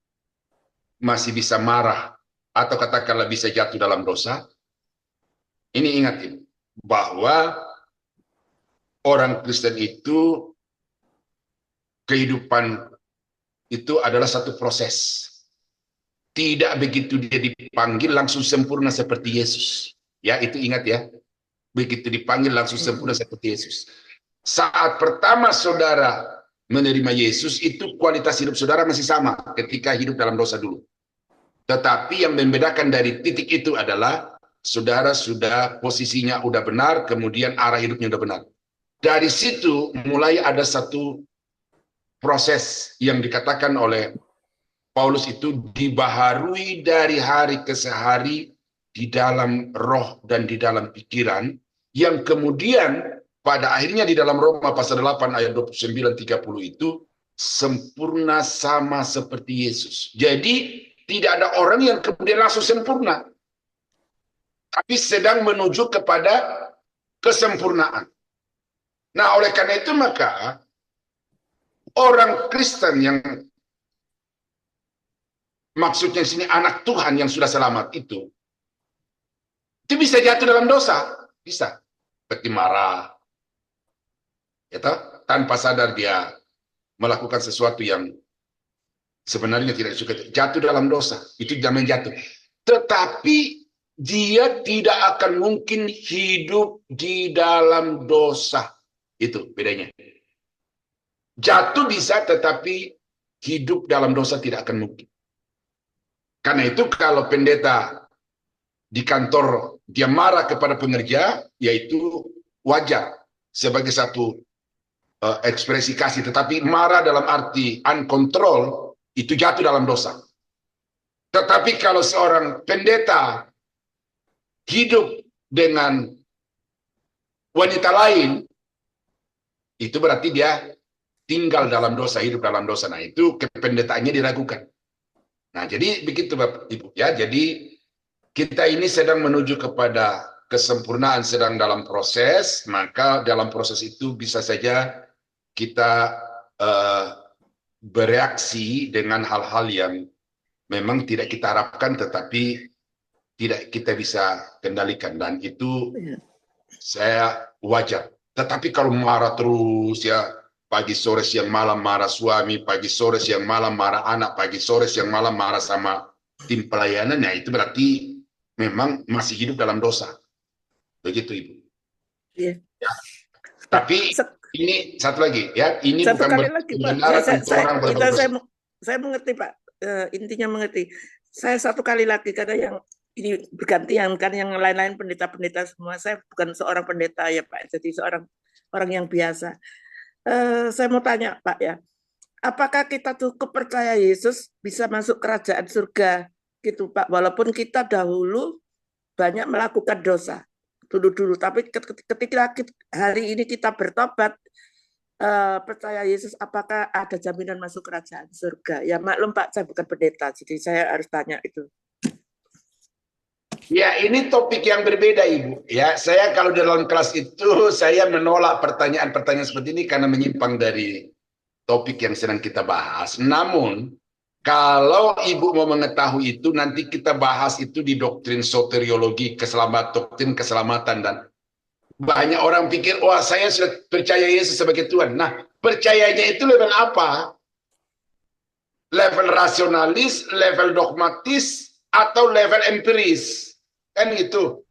masih bisa marah atau katakanlah bisa jatuh dalam dosa? Ini ingat bahwa orang Kristen itu kehidupan itu adalah satu proses. Tidak begitu dia dipanggil langsung sempurna seperti Yesus. Ya, itu ingat ya. Begitu dipanggil langsung sempurna seperti Yesus. Saat pertama saudara menerima Yesus, itu kualitas hidup saudara masih sama ketika hidup dalam dosa dulu. Tetapi yang membedakan dari titik itu adalah saudara sudah posisinya udah benar, kemudian arah hidupnya udah benar. Dari situ mulai ada satu proses yang dikatakan oleh Paulus itu dibaharui dari hari ke hari di dalam roh dan di dalam pikiran, yang kemudian pada akhirnya di dalam Roma pasal 8 ayat 29-30 itu sempurna sama seperti Yesus. Jadi tidak ada orang yang kemudian langsung sempurna, tapi sedang menuju kepada kesempurnaan. Nah, oleh karena itu maka orang Kristen yang maksudnya di sini anak Tuhan yang sudah selamat itu bisa jatuh dalam dosa, bisa seperti marah, ya toh? Tanpa sadar dia melakukan sesuatu yang sebenarnya tidak suka, jatuh dalam dosa, itu namanya jatuh. Tetapi dia tidak akan mungkin hidup di dalam dosa, itu bedanya. Jatuh bisa, tetapi hidup dalam dosa tidak akan mungkin. Karena itu kalau pendeta di kantor dia marah kepada pengerja, yaitu wajar sebagai satu ekspresi kasih. Tetapi marah dalam arti uncontrol, itu jatuh dalam dosa. Tetapi kalau seorang pendeta hidup dengan wanita lain, itu berarti dia tinggal dalam dosa, hidup dalam dosa. Nah, itu kependetaannya diragukan. Nah, jadi begitu Bapak Ibu ya. Jadi kita ini sedang menuju kepada kesempurnaan, sedang dalam proses, maka dalam proses itu bisa saja kita bereaksi dengan hal-hal yang memang tidak kita harapkan, tetapi tidak kita bisa kendalikan, dan itu saya wajar. Tetapi kalau marah terus ya, pagi sore siang malam marah suami, pagi sore siang malam marah anak, pagi sore siang malam marah sama tim pelayanan, ya itu berarti memang masih hidup dalam dosa. Begitu Ibu. Iya. Ya. Tapi ini satu lagi ya, ini satu bukan kali lagi Pak. Saya mengerti Pak. Intinya mengerti. Saya satu kali lagi, karena yang ini bergantian kan, yang lain-lain pendeta-pendeta semua. Saya bukan seorang pendeta ya Pak, jadi seorang orang yang biasa. Saya mau tanya Pak ya, apakah kita cukup percaya Yesus bisa masuk kerajaan surga gitu Pak, walaupun kita dahulu banyak melakukan dosa dulu, tapi ketika hari ini kita bertobat, percaya Yesus, apakah ada jaminan masuk kerajaan surga? Ya maklum Pak, saya bukan pendeta, jadi saya harus tanya itu. Ya, ini topik yang berbeda Ibu. Ya, saya kalau dalam kelas itu saya menolak pertanyaan-pertanyaan seperti ini karena menyimpang dari topik yang sedang kita bahas. Namun, kalau Ibu mau mengetahui itu, nanti kita bahas itu di doktrin soteriologi, doktrin keselamatan, dan banyak orang pikir, wah saya sudah percaya Yesus sebagai Tuhan. Nah, percayanya itu level apa? Level rasionalis, level dogmatis, atau level empiris? Kan gitu.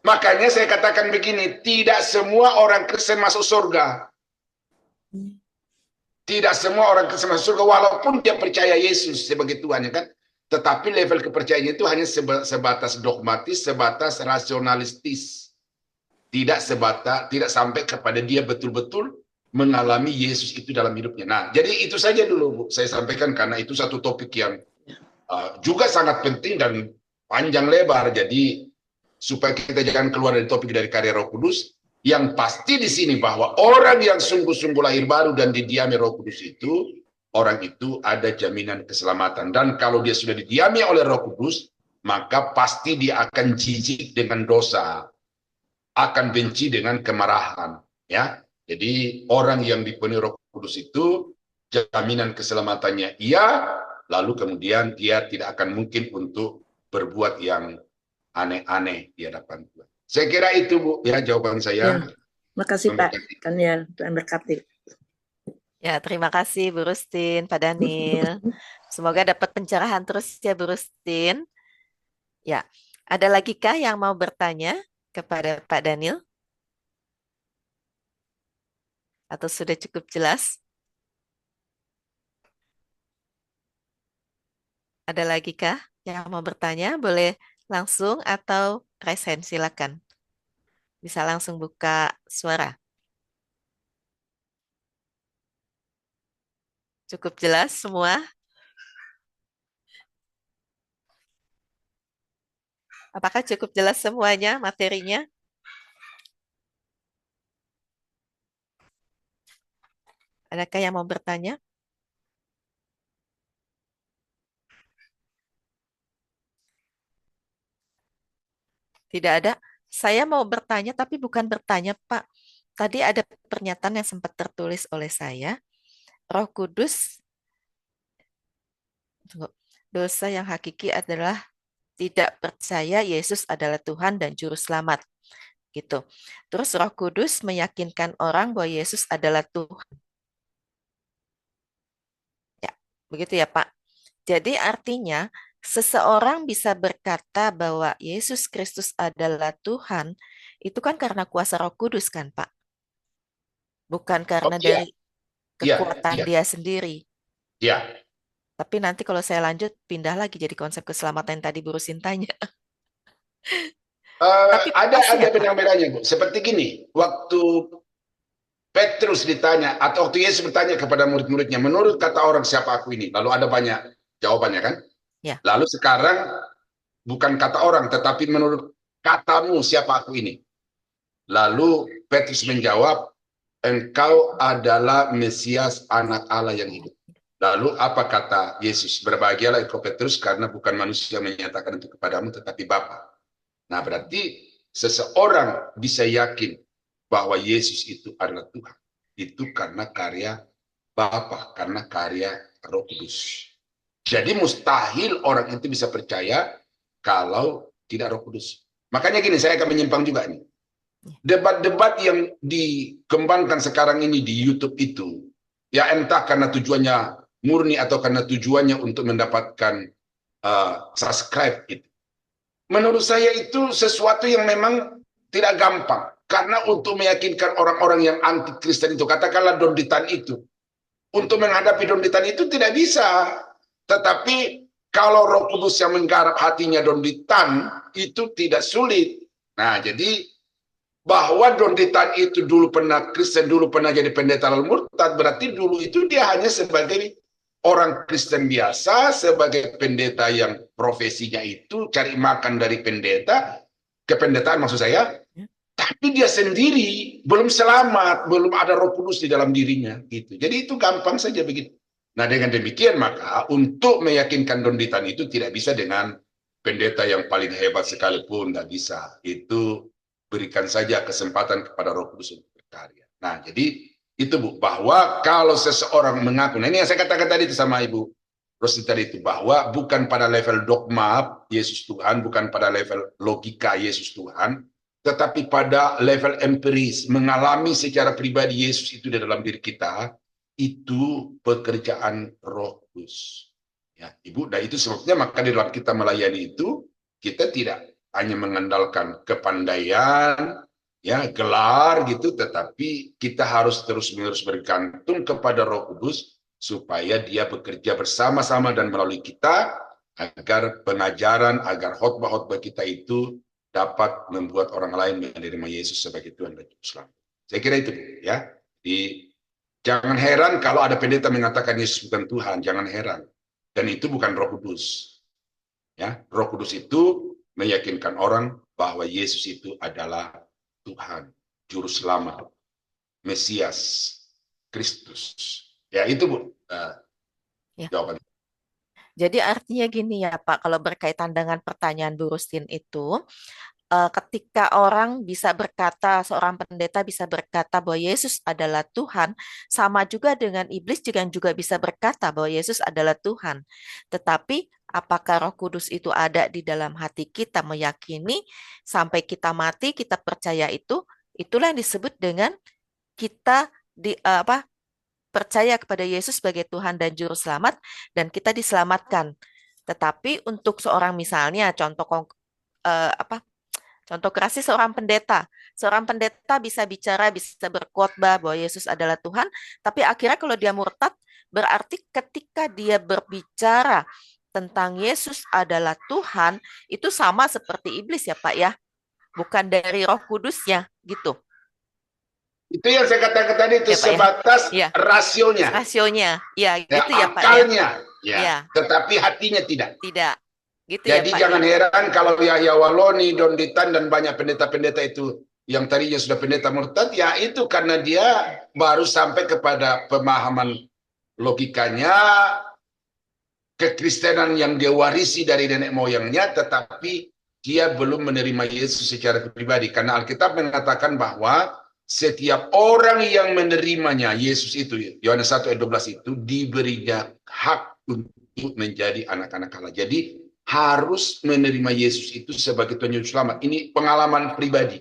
Makanya saya katakan begini, tidak semua orang Kristen masuk surga. Tidak semua orang Kristen masuk surga, walaupun dia percaya Yesus sebagai Tuhan, ya kan? Tetapi level kepercayaannya itu hanya sebatas dogmatis, sebatas rasionalistis. Tidak sampai kepada dia betul-betul mengalami Yesus itu dalam hidupnya. Nah, jadi itu saja dulu Bu, saya sampaikan, karena itu satu topik yang juga sangat penting dan panjang lebar. Jadi supaya kita jangan keluar dari topik dari karya Roh Kudus, yang pasti di sini bahwa orang yang sungguh-sungguh lahir baru dan didiami Roh Kudus itu, orang itu ada jaminan keselamatan. Dan kalau dia sudah didiami oleh Roh Kudus, maka pasti dia akan jijik dengan dosa, akan benci dengan kemarahan, ya. Jadi orang yang dipenuhi Roh Kudus itu jaminan keselamatannya iya, lalu kemudian dia tidak akan mungkin untuk berbuat yang aneh-aneh di hadapan Tuhan. Saya kira itu Bu ya jawaban saya. Ya, makasih Pak Daniel, Tuhan berkati. Ya, terima kasih Bu Rustin, Pak Daniel. Semoga dapat pencerahan terus ya Bu Rustin. Ya, ada lagi kah yang mau bertanya kepada Pak Daniel? Atau sudah cukup jelas? Ada lagi kah yang mau bertanya? Boleh langsung atau raise hand, silakan. Bisa langsung buka suara. Cukup jelas semua? Apakah cukup jelas semuanya materinya? Adakah yang mau bertanya? Tidak ada. Saya mau bertanya, tapi bukan bertanya, Pak. Tadi ada pernyataan yang sempat tertulis oleh saya. Roh Kudus, tunggu, dosa yang hakiki adalah tidak percaya Yesus adalah Tuhan dan Juru Selamat. Gitu. Terus Roh Kudus meyakinkan orang bahwa Yesus adalah Tuhan. Ya, begitu ya, Pak. Jadi artinya seseorang bisa berkata bahwa Yesus Kristus adalah Tuhan, itu kan karena kuasa Roh Kudus kan, Pak? Bukan Oh karena iya, dari iya, kekuatan iya, dia sendiri. iya. Tapi nanti kalau saya lanjut, pindah lagi jadi konsep keselamatan yang tadi Bu Rusin tanya. Tapi Ada pasti ya, Pak? benang-benangnya, Bu. Seperti gini, waktu Petrus ditanya, atau waktu Yesus bertanya kepada murid-muridnya, menurut kata orang siapa aku ini? Lalu ada banyak jawabannya kan? Ya. Lalu sekarang bukan kata orang, tetapi menurut katamu siapa aku ini? Lalu Petrus menjawab, engkau adalah Mesias anak Allah yang hidup. Lalu apa kata Yesus? Berbahagialah engkau Petrus karena bukan manusia yang menyatakan itu kepadamu, tetapi Bapa. Nah berarti seseorang bisa yakin bahwa Yesus itu adalah Tuhan. Itu karena karya Bapa, karena karya Roh Kudus. Jadi mustahil orang itu bisa percaya kalau tidak Roh Kudus. Makanya gini, saya akan menyimpang juga nih. Debat-debat yang dikembangkan sekarang ini di YouTube itu, ya entah karena tujuannya murni atau karena tujuannya untuk mendapatkan subscribe itu. Menurut saya itu sesuatu yang memang tidak gampang. Karena untuk meyakinkan orang-orang yang anti Kristen itu, katakanlah Donditan itu, untuk menghadapi Donditan itu tidak bisa. Tetapi kalau Roh Kudus yang menggarap hatinya Donditan, itu tidak sulit. Nah, jadi bahwa Donditan itu dulu pernah Kristen, dulu pernah jadi pendeta lalu murtad, berarti dulu itu dia hanya sebagai orang Kristen biasa, sebagai pendeta yang profesinya itu cari makan dari pendeta, kependetaan maksud saya, tapi dia sendiri belum selamat, belum ada Roh Kudus di dalam dirinya gitu. Jadi itu gampang saja begitu. Nah, dengan demikian maka untuk meyakinkan Donditan itu tidak bisa dengan pendeta yang paling hebat sekalipun, tidak bisa. Itu berikan saja kesempatan kepada Roh Kudus untuk berkarya. Nah, jadi itu Bu, bahwa kalau seseorang mengaku, nah ini yang saya katakan tadi itu sama Ibu Rosti tadi itu, bahwa bukan pada level dogma Yesus Tuhan, bukan pada level logika Yesus Tuhan, tetapi pada level empiris, mengalami secara pribadi Yesus itu di dalam diri kita, itu pekerjaan Roh Kudus. Ya, Ibu, dan itu sebabnya maka di dalam kita melayani itu, kita tidak hanya mengandalkan kepandaian, ya gelar gitu, tetapi kita harus terus-menerus bergantung kepada Roh Kudus supaya dia bekerja bersama-sama dan melalui kita agar pengajaran, agar khotbah-khotbah kita itu dapat membuat orang lain menerima Yesus sebagai Tuhan dan Juru Selamat. Saya kira itu, ya. Jangan heran kalau ada pendeta mengatakan Yesus bukan Tuhan, jangan heran. Dan itu bukan Roh Kudus. Ya, Roh Kudus itu meyakinkan orang bahwa Yesus itu adalah Tuhan, Juru Selamat, Mesias, Kristus. Ya, itu Bu, Ya. jawaban. Jadi artinya gini ya Pak, kalau berkaitan dengan pertanyaan Bu Rustin itu, ketika orang bisa berkata, seorang pendeta bisa berkata bahwa Yesus adalah Tuhan, sama juga dengan iblis juga bisa berkata bahwa Yesus adalah Tuhan. Tetapi apakah Roh Kudus itu ada di dalam hati kita, meyakini sampai kita mati, kita percaya itu, itulah yang disebut dengan kita percaya kepada Yesus sebagai Tuhan dan Juru Selamat, dan kita diselamatkan. Tetapi untuk seorang misalnya, contoh kerasnya seorang pendeta bisa bicara, bisa berkhotbah bahwa Yesus adalah Tuhan, tapi akhirnya kalau dia murtad, berarti ketika dia berbicara tentang Yesus adalah Tuhan, itu sama seperti iblis ya Pak ya, bukan dari Roh Kudusnya gitu. Itu yang saya katakan tadi itu Ya, Pak, ya. sebatas Ya. rasionya, Rasionya, ya ya, gitu ya Pak ya. akalnya, ya. Ya. Tetapi hatinya tidak. Tidak, gitu Jadi ya Pak jangan ya. heran kalau Yahya Waloni, Don Ditan, dan banyak pendeta-pendeta itu yang tadinya sudah pendeta murtad, ya itu karena dia baru sampai kepada pemahaman logikanya, kekristenan yang dia warisi dari nenek moyangnya, tetapi dia belum menerima Yesus secara pribadi. Karena Alkitab mengatakan bahwa setiap orang yang menerimanya, Yesus itu, Yohanes 1 ayat 12 itu, diberinya hak untuk menjadi anak-anak Allah. Jadi harus menerima Yesus itu sebagai Tuhan Yesus Selamat. Ini pengalaman pribadi.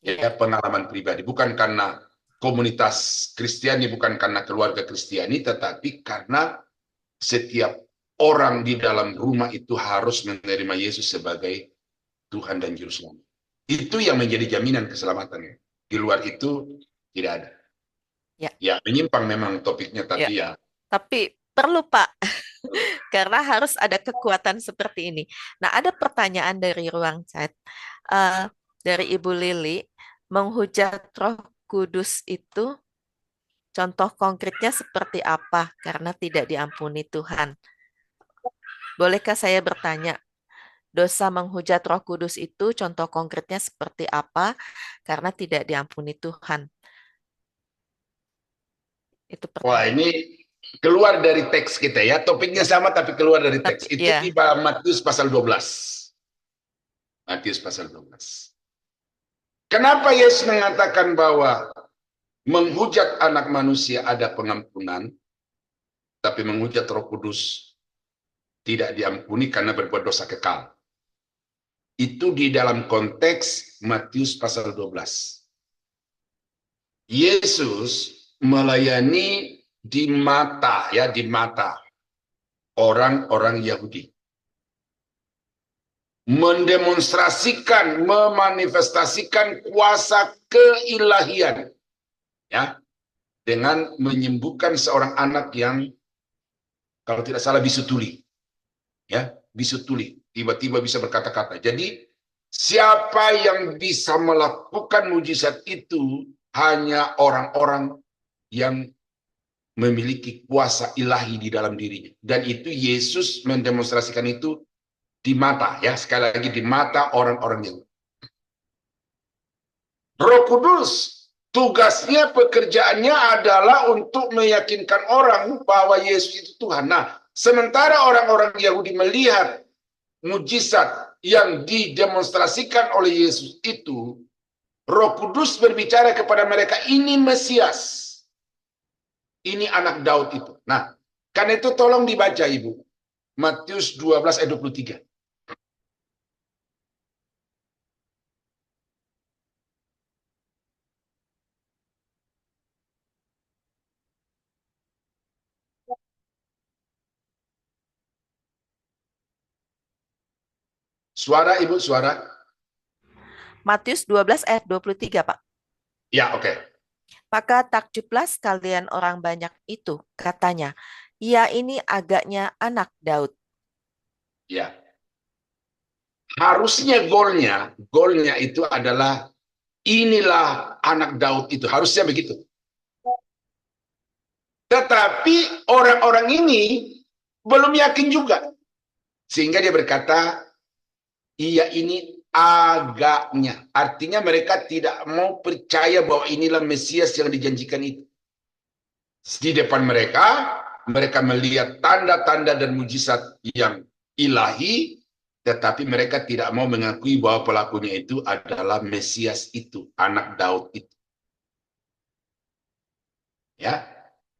Ya, pengalaman pribadi. Bukan karena komunitas Kristiani, bukan karena keluarga Kristiani, tetapi karena setiap orang di dalam rumah itu harus menerima Yesus sebagai Tuhan dan Juru Selamat. Itu yang menjadi jaminan keselamatannya. Di luar itu tidak ada. Ya, menyimpang memang topiknya, tapi ya. Tapi perlu Pak, karena harus ada kekuatan seperti ini. Nah, ada pertanyaan dari ruang chat dari Ibu Lili, menghujat Roh Kudus itu contoh konkretnya seperti apa karena tidak diampuni Tuhan? Bolehkah saya bertanya, dosa menghujat Roh Kudus itu contoh konkretnya seperti apa karena tidak diampuni Tuhan? Itu pertanyaan. Wah, ini keluar dari teks kita ya. Topiknya sama tapi keluar dari teks. Itu di Matius pasal 12. Matius pasal 12. Kenapa Yesus mengatakan bahwa menghujat anak manusia ada pengampunan, tapi menghujat Roh Kudus tidak diampuni karena berbuat dosa kekal? Itu di dalam konteks Matius pasal 12. Yesus melayani di mata orang-orang Yahudi. Mendemonstrasikan, memanifestasikan kuasa keilahian, ya, dengan menyembuhkan seorang anak yang kalau tidak salah bisu tuli, ya, bisu tuli, tiba-tiba bisa berkata-kata. Jadi siapa yang bisa melakukan mujizat itu hanya orang-orang yang memiliki kuasa ilahi di dalam dirinya. Dan itu Yesus mendemonstrasikan itu di mata, ya, sekali lagi di mata orang-orang yang Roh Kudus tugasnya, pekerjaannya adalah untuk meyakinkan orang bahwa Yesus itu Tuhan. Nah, sementara orang-orang Yahudi melihat mujizat yang didemonstrasikan oleh Yesus itu, Roh Kudus berbicara kepada mereka, ini Mesias, ini anak Daud itu. Nah, karena itu tolong dibaca Ibu, Matius 12 ayat 23. Suara Ibu, suara. Matius 12 ayat 23, Pak. Ya, oke. Maka takjublah sekalian orang banyak itu, katanya, ia ini agaknya anak Daud. Ya. Harusnya golnya itu adalah inilah anak Daud itu. Harusnya begitu. Tetapi orang-orang ini belum yakin juga. Sehingga dia berkata, ia ini agaknya. Artinya mereka tidak mau percaya bahwa inilah Mesias yang dijanjikan itu. Di depan mereka melihat tanda-tanda dan mujizat yang ilahi, tetapi mereka tidak mau mengakui bahwa pelakunya itu adalah Mesias itu, anak Daud itu. Ya,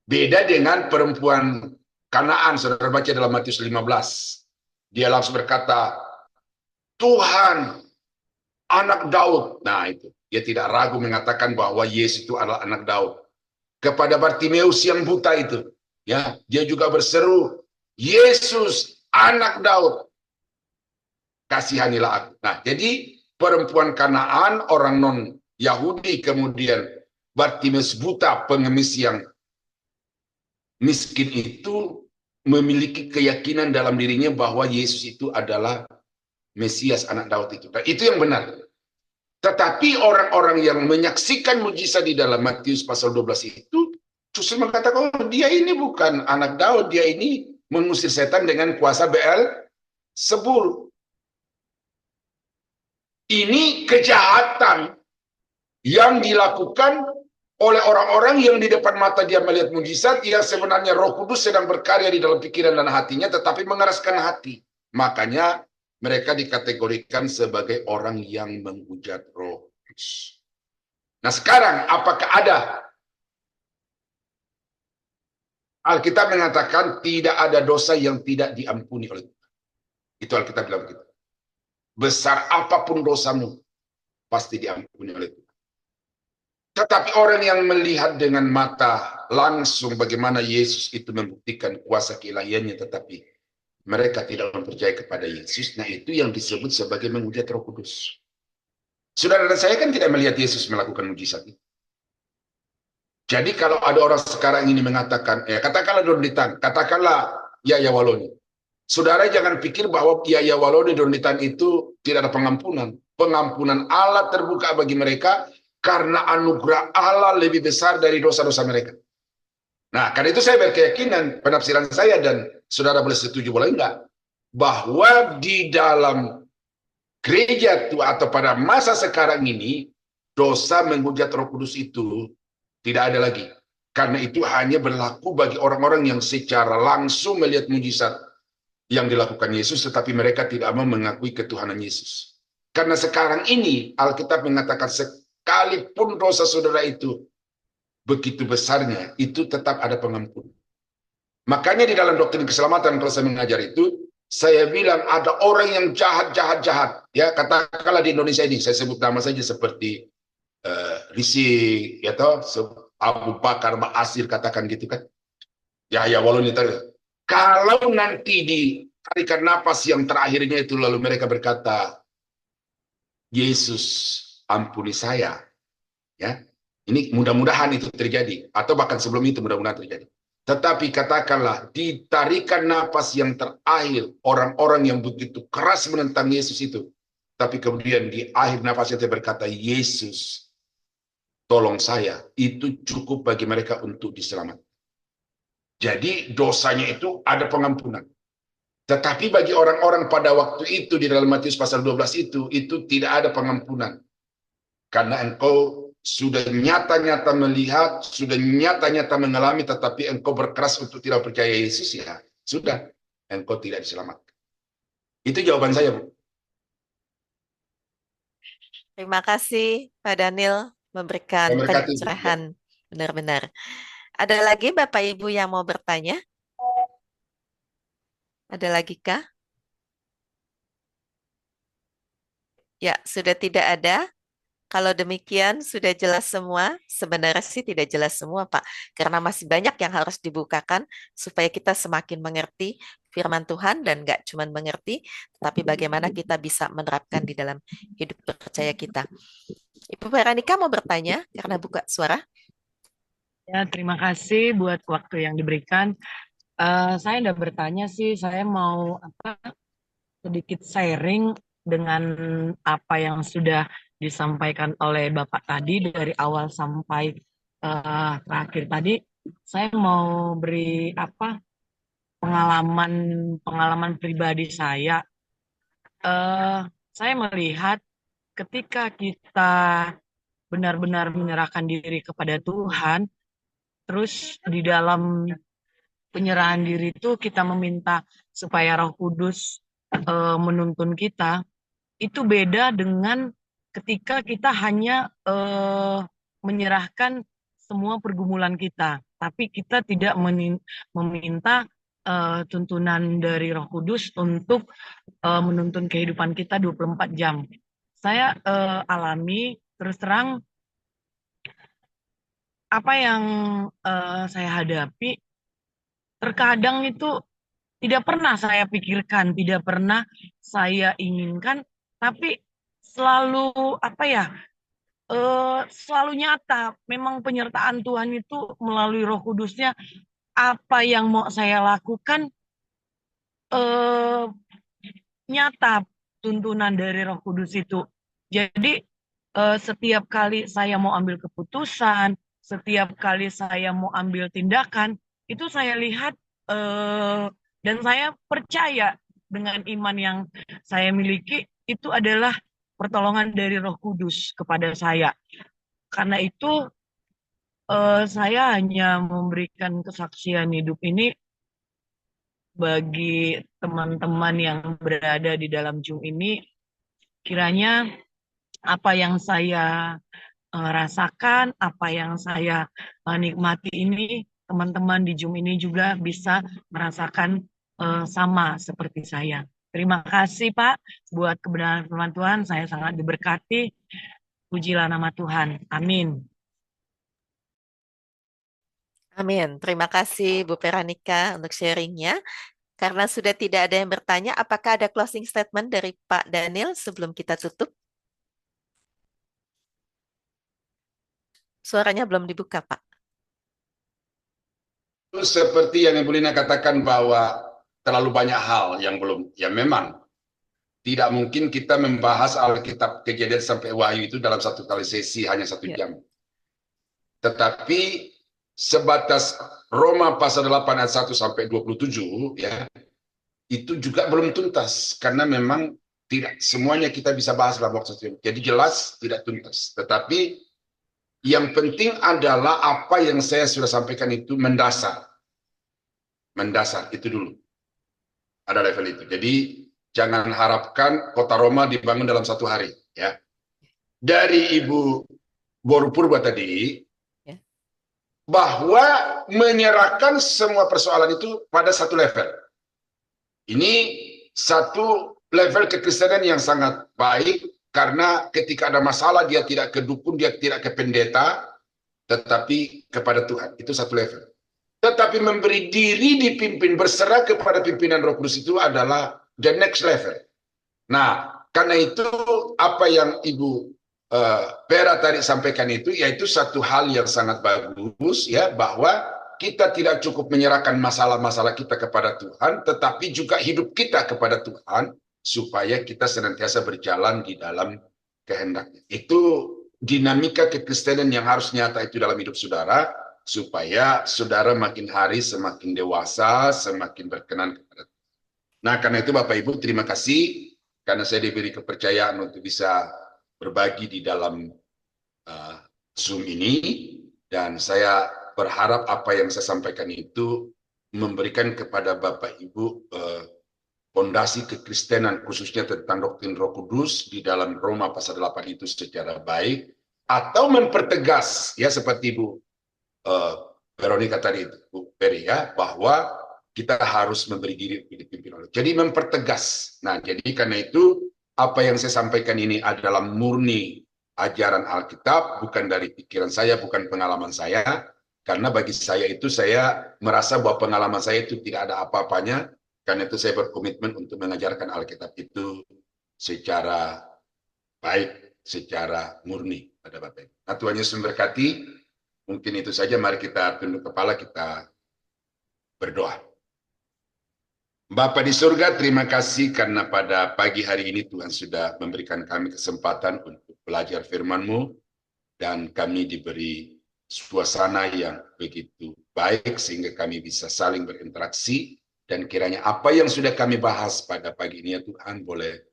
beda dengan perempuan Kanaan, saudara baca dalam Matius 15. Dia langsung berkata, Tuhan, anak Daud. Nah itu, dia tidak ragu mengatakan bahwa Yesus itu adalah anak Daud. kepada Bartimeus yang buta itu. Ya, dia juga berseru, Yesus, anak Daud, kasihanilah aku. Nah, jadi perempuan Kanaan, orang non-Yahudi, kemudian Bartimeus buta, pengemis yang miskin itu memiliki keyakinan dalam dirinya bahwa Yesus itu adalah Mesias, anak Daud itu. Dan itu yang benar. Tetapi orang-orang yang menyaksikan mujizat di dalam Matius pasal 12 itu justru mengatakan, oh, dia ini bukan anak Daud, dia ini mengusir setan dengan kuasa Beelzebul. Ini kejahatan yang dilakukan oleh orang-orang yang di depan mata dia melihat mujizat, yang sebenarnya Roh Kudus sedang berkarya di dalam pikiran dan hatinya, tetapi mengeraskan hati. Makanya mereka dikategorikan sebagai orang yang menghujat Roh Kudus. Nah, sekarang apakah ada? Alkitab mengatakan tidak ada dosa yang tidak diampuni oleh Tuhan. Itu Alkitab bilang begitu. Besar apapun dosamu, pasti diampuni oleh Tuhan. Tetapi orang yang melihat dengan mata langsung bagaimana Yesus itu membuktikan kuasa keilahiannya, tetapi mereka tidak mempercayai kepada Yesus, nah itu yang disebut sebagai menghujat Roh Kudus. Saudara dan saya kan tidak melihat Yesus melakukan mujizat itu. Jadi kalau ada orang sekarang ini mengatakan, katakanlah Donitan, katakanlah Yaya Waloni. Saudara jangan pikir bahwa Yaya Waloni Donitan itu tidak ada pengampunan. Pengampunan Allah terbuka bagi mereka karena anugerah Allah lebih besar dari dosa-dosa mereka. Nah, karena itu saya berkeyakinan, penafsiran saya, dan saudara boleh setuju boleh enggak, bahwa di dalam gereja itu atau pada masa sekarang ini, dosa menghujat Roh Kudus itu tidak ada lagi. Karena itu hanya berlaku bagi orang-orang yang secara langsung melihat mujizat yang dilakukan Yesus, tetapi mereka tidak mau mengakui ketuhanan Yesus. Karena sekarang ini Alkitab mengatakan sekalipun dosa saudara itu begitu besarnya, itu tetap ada pengampunan. Makanya di dalam doktrin keselamatan kalau saya mengajar itu, saya bilang ada orang yang jahat. Ya, katakanlah di Indonesia ini, saya sebut nama saja seperti Risi, ya toh, Abu Bakar Ma'asir, katakan gitu kan. Ya Waloni tadi. Kalau nanti ditarikan napas yang terakhirnya itu lalu mereka berkata, Yesus ampuni saya, ya. Ini mudah-mudahan itu terjadi, atau bahkan sebelum itu mudah-mudahan terjadi. Tetapi katakanlah ditarikan napas yang terakhir orang-orang yang begitu keras menentang Yesus itu, tapi kemudian di akhir napasnya dia berkata, Yesus tolong saya, itu cukup bagi mereka untuk diselamatkan. Jadi dosanya itu ada pengampunan. Tetapi bagi orang-orang pada waktu itu di dalam Matius pasal 12 itu tidak ada pengampunan. Karena engkau sudah nyata-nyata melihat, sudah nyata-nyata mengalami, tetapi engkau berkeras untuk tidak percaya Yesus, ya sudah, engkau tidak diselamatkan. Itu jawaban saya, Bu. Terima kasih Pak Daniel memberikan Memberkati. pencerahan benar-benar. Ada lagi Bapak Ibu yang mau bertanya? Ada lagi kah? Ya, sudah tidak ada. Kalau demikian sudah jelas semua. Sebenarnya sih tidak jelas semua, Pak. Karena masih banyak yang harus dibukakan supaya kita semakin mengerti firman Tuhan dan nggak cuma mengerti, tetapi bagaimana kita bisa menerapkan di dalam hidup percaya kita. Ibu Veronica mau bertanya karena buka suara. Ya, terima kasih buat waktu yang diberikan. Saya tidak bertanya sih, saya mau sedikit sharing dengan apa yang sudah disampaikan oleh Bapak tadi dari awal sampai terakhir tadi. Saya mau beri pengalaman pribadi saya. Saya melihat ketika kita benar-benar menyerahkan diri kepada Tuhan, terus di dalam penyerahan diri itu kita meminta supaya Roh Kudus menuntun kita, itu beda dengan ketika kita hanya menyerahkan semua pergumulan kita, tapi kita tidak meminta tuntunan dari Roh Kudus untuk menuntun kehidupan kita 24 jam. Saya alami terus terang apa yang saya hadapi terkadang itu tidak pernah saya pikirkan, tidak pernah saya inginkan, tapi selalu apa ya, selalu nyata. Memang penyertaan Tuhan itu melalui Roh Kudusnya, apa yang mau saya lakukan eh, nyata tuntunan dari Roh Kudus itu. Jadi setiap kali saya mau ambil keputusan, setiap kali saya mau ambil tindakan, itu saya lihat dan saya percaya dengan iman yang saya miliki itu adalah pertolongan dari Roh Kudus kepada saya. Karena itu saya hanya memberikan kesaksian hidup ini bagi teman-teman yang berada di dalam Zoom ini. Kiranya apa yang saya rasakan, apa yang saya nikmati ini, teman-teman di Zoom ini juga bisa merasakan sama seperti saya. Terima kasih Pak buat kebenaran firman Tuhan. Saya sangat diberkati. Pujilah nama Tuhan. Amin. Amin. Terima kasih Bu Peranika untuk sharingnya. Karena sudah tidak ada yang bertanya, apakah ada closing statement dari Pak Daniel sebelum kita tutup? Suaranya belum dibuka, Pak. Seperti yang Ibu Lina katakan bahwa terlalu banyak hal yang belum, ya memang tidak mungkin kita membahas Alkitab Kejadian sampai Wahyu itu dalam satu kali sesi hanya 1 jam. Tetapi sebatas Roma pasal 8 ayat 1 sampai 27 ya, itu juga belum tuntas karena memang tidak semuanya kita bisa bahas dalam waktu 1 jam. Jadi jelas tidak tuntas. Tetapi yang penting adalah apa yang saya sudah sampaikan itu mendasar. Mendasar itu dulu. Ada level itu. Jadi jangan harapkan kota Roma dibangun dalam 1 hari ya. Dari Ibu Boru Purba tadi bahwa menyerahkan semua persoalan itu pada satu level. Ini satu level kekristenan yang sangat baik karena ketika ada masalah dia tidak ke dukun, dia tidak ke pendeta, tetapi kepada Tuhan. Itu satu level. Tetapi memberi diri dipimpin, berserah kepada pimpinan Roh Kudus itu adalah the next level. Nah, karena itu apa yang Ibu Vera tadi sampaikan itu, yaitu satu hal yang sangat bagus ya, bahwa kita tidak cukup menyerahkan masalah-masalah kita kepada Tuhan, tetapi juga hidup kita kepada Tuhan, supaya kita senantiasa berjalan di dalam kehendaknya. Itu dinamika kekristenan yang harus nyata itu dalam hidup saudara, supaya saudara makin hari semakin dewasa, semakin berkenan kepada Tuhan. Nah, karena itu Bapak Ibu, terima kasih, karena saya diberi kepercayaan untuk bisa berbagi di dalam Zoom ini, dan saya berharap apa yang saya sampaikan itu memberikan kepada Bapak Ibu fondasi kekristenan khususnya tentang doktrin Roh Kudus di dalam Roma pasal 8 itu secara baik, atau mempertegas ya seperti Ibu Veronica tadi itu, Bu Peri ya, bahwa kita harus memberi diri dipimpin oleh. Jadi mempertegas. Nah, jadi karena itu apa yang saya sampaikan ini adalah murni ajaran Alkitab, bukan dari pikiran saya, bukan pengalaman saya. Karena bagi saya itu, saya merasa bahwa pengalaman saya itu tidak ada apa-apanya. Karena itu saya berkomitmen untuk mengajarkan Alkitab itu secara baik, secara murni pada Bapak Ibu. Nah, Tuhan Yesus memberkati. Mungkin itu saja, mari kita tunduk kepala, kita berdoa. Bapa di surga, terima kasih karena pada pagi hari ini Tuhan sudah memberikan kami kesempatan untuk belajar firman-Mu, dan kami diberi suasana yang begitu baik sehingga kami bisa saling berinteraksi, dan kiranya apa yang sudah kami bahas pada pagi ini ya Tuhan boleh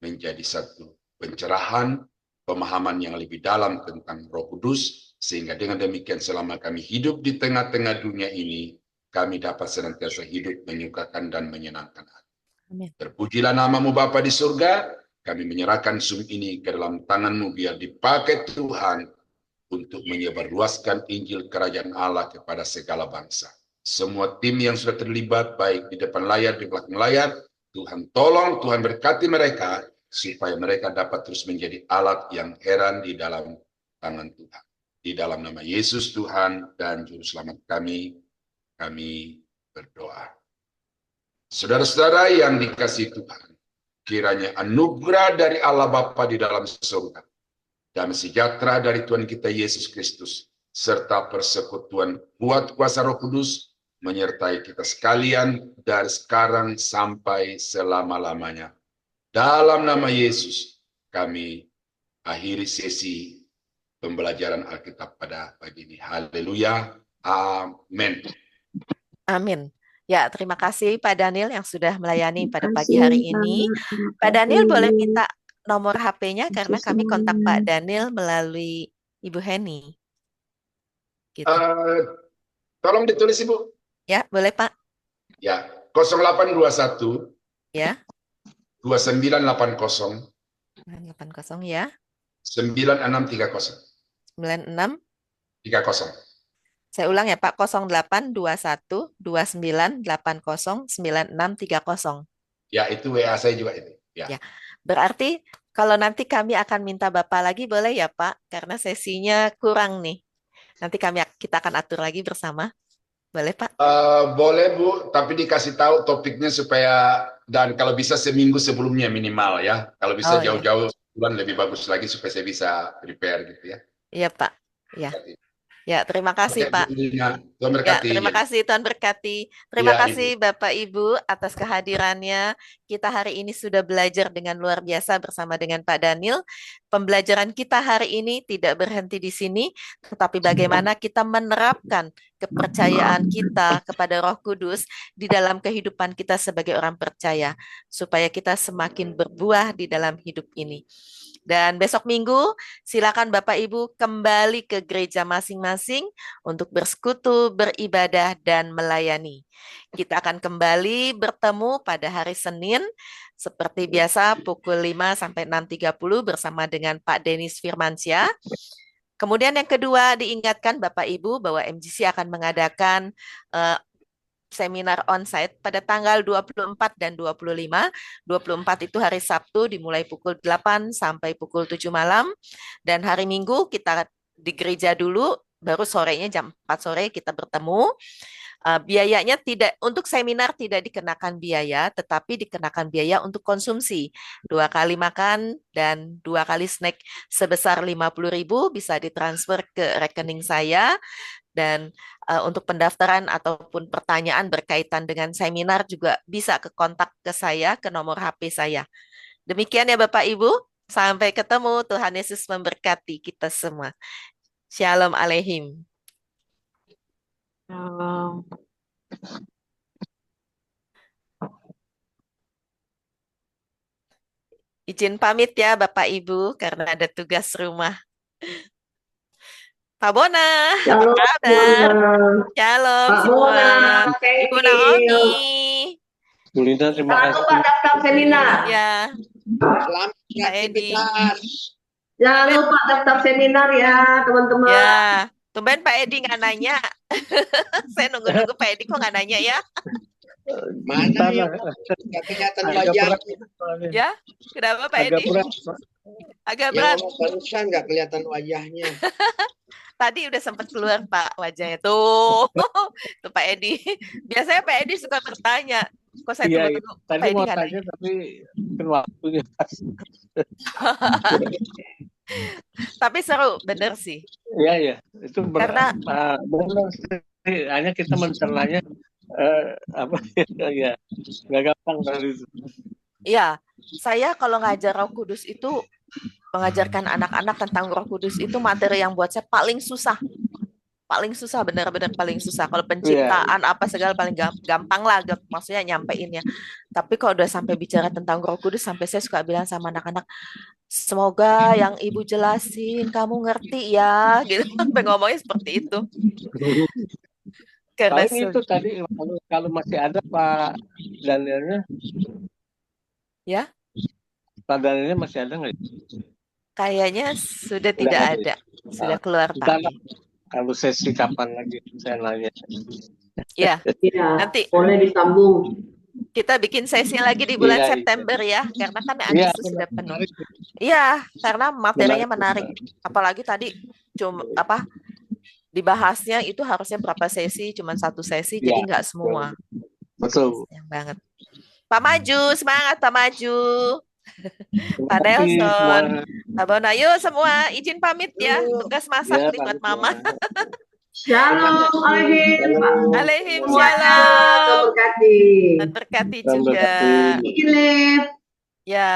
menjadi satu pencerahan, pemahaman yang lebih dalam tentang Roh Kudus, sehingga dengan demikian selama kami hidup di tengah-tengah dunia ini, kami dapat senantiasa hidup menyukakan dan menyenangkan hati. Amin. Terpujilah nama-Mu Bapa di surga, kami menyerahkan Zoom ini ke dalam tangan-Mu, biar dipakai Tuhan untuk menyebarluaskan Injil Kerajaan Allah kepada segala bangsa. Semua tim yang sudah terlibat, baik di depan layar, di belakang layar, Tuhan tolong, Tuhan berkati mereka, supaya mereka dapat terus menjadi alat yang heran di dalam tangan Tuhan. Di dalam nama Yesus Tuhan dan Juru Selamat kami berdoa. Saudara-saudara yang dikasihi Tuhan, kiranya anugerah dari Allah Bapa di dalam surga, damai sejahtera dari Tuhan kita Yesus Kristus, serta persekutuan kuat kuasa Roh Kudus menyertai kita sekalian dari sekarang sampai selama-lamanya. Dalam nama Yesus, kami akhiri sesi pembelajaran Alkitab pada pagi ini. Haleluya. Amin. Amin. Ya, terima kasih Pak Daniel yang sudah melayani pada pagi hari ini. Pak Daniel boleh minta nomor HP-nya karena kami kontak Pak Daniel melalui Ibu Heni. Gitu. Tolong ditulis Ibu. Ya, boleh Pak. Ya, 0821 Ya. 2980 980 ya. 9630. 96. 30. Saya ulang ya Pak, 0821 2980 9630. Ya, itu WA saya juga itu. Ya. Ya. Berarti kalau nanti kami akan minta Bapak lagi boleh ya Pak? Karena sesinya kurang nih. Nanti kita akan atur lagi bersama. Boleh Pak? Boleh Bu, tapi dikasih tahu topiknya supaya, dan kalau bisa seminggu sebelumnya minimal ya. Kalau bisa jauh-jauh bulan lebih bagus lagi supaya saya bisa prepare gitu ya. Iya Pak. Ya. Ya, terima kasih Pak. Tuhan berkati. Ya, terima kasih Tuhan berkati. Terima kasih Bapak Ibu atas kehadirannya. Kita hari ini sudah belajar dengan luar biasa bersama dengan Pak Daniel. Pembelajaran kita hari ini tidak berhenti di sini, tetapi bagaimana kita menerapkan kepercayaan kita kepada Roh Kudus di dalam kehidupan kita sebagai orang percaya, supaya kita semakin berbuah di dalam hidup ini. Dan besok Minggu, silakan Bapak Ibu kembali ke gereja masing-masing untuk bersekutu, beribadah, dan melayani. Kita akan kembali bertemu pada hari Senin, seperti biasa pukul 5 sampai 6.30 bersama dengan Pak Denis Firmansyah. Kemudian yang kedua, diingatkan Bapak Ibu bahwa MGC akan mengadakan seminar onsite pada tanggal 24 dan 25. 24 itu hari Sabtu dimulai pukul 8 sampai pukul 7 malam. Dan hari Minggu kita di gereja dulu, baru sorenya jam 4 sore kita bertemu. Biayanya tidak, untuk seminar tidak dikenakan biaya, tetapi dikenakan biaya untuk konsumsi. 2 kali makan dan 2 kali snack sebesar 50.000 bisa ditransfer ke rekening saya. Dan untuk pendaftaran ataupun pertanyaan berkaitan dengan seminar juga bisa ke kontak ke saya, ke nomor HP saya. Demikian ya Bapak Ibu, sampai ketemu. Tuhan Yesus memberkati kita semua. Shalom Aleihim. Izin pamit ya Bapak Ibu karena ada tugas rumah. Pak Bona, Shalom, apa kabar? Shalom Pak semua. Bona, Ibu Naomi. Bu Linda, terima Jangan kasih. lupa daftar seminar. Ya, Selamat Pak Edi. beraktivitas. Jangan lupa daftar seminar ya, teman-teman. Ya, tumben Pak Edi nggak nanya. Saya nunggu-nunggu Pak Edi kok nggak nanya ya. Mana yang nggak kelihatan Agak wajahnya? berat soalnya. Ya, kenapa Pak Agak Edi? berat. Agak Yang berat. ngomong barusan nggak kelihatan wajahnya. Tadi udah sempat keluar Pak wajahnya tuh. Tuh Pak Edi. Biasanya Pak Edi suka bertanya. Kok saya Iya, tunggu-tunggu tadi Pak Edi mau nggak tanya nanya. tapi kan waktunya pas. Tapi seru, bener sih. Iya, iya. Itu Karena benar sih. Hanya kita mencernanya apa ya, nggak gampang dari itu. ya, saya kalau ngajar Roh Kudus itu mengajarkan anak-anak tentang Roh Kudus itu materi yang buat saya paling susah. Paling susah, benar-benar paling susah. Kalau penciptaan apa segala paling gampang lah, maksudnya nyampeinnya. Tapi kalau udah sampai bicara tentang Roh Kudus, sampai saya suka bilang sama anak-anak, semoga yang Ibu jelasin kamu ngerti ya, gitu. Sampai ngomongnya seperti itu. Karena Paling itu tadi kalau masih ada Pak Danielnya. Ya? Pak Danielnya masih ada nggak? Kayaknya sudah tidak ada, sudah keluar Ntar Pak. kalau sesi kapan lagi saya nanya. Ya, Iya, nanti boleh disambung. kita bikin sesi lagi di bulan Iya, iya. September ya, karena kan Iya, Agustus sudah penuh. menarik. Iya, karena materinya Menarik. menarik. Apalagi tadi cuma apa dibahasnya itu harusnya berapa sesi, cuma 1 sesi, Ya, jadi nggak semua. betul. Sayang banget. Pak Maju, semangat Pak Maju. Terima Pak kasih semua. Nelson, Pak Bona, yuk semua izin pamit ya. Yuk. Tugas masak Ya, nih buat pamit Mama. ya. Shalom, Alehim, Pak. Alaikum Semuanya shalom. terberkati. Dan berkati Salam juga. berkati. Izin live. Ya.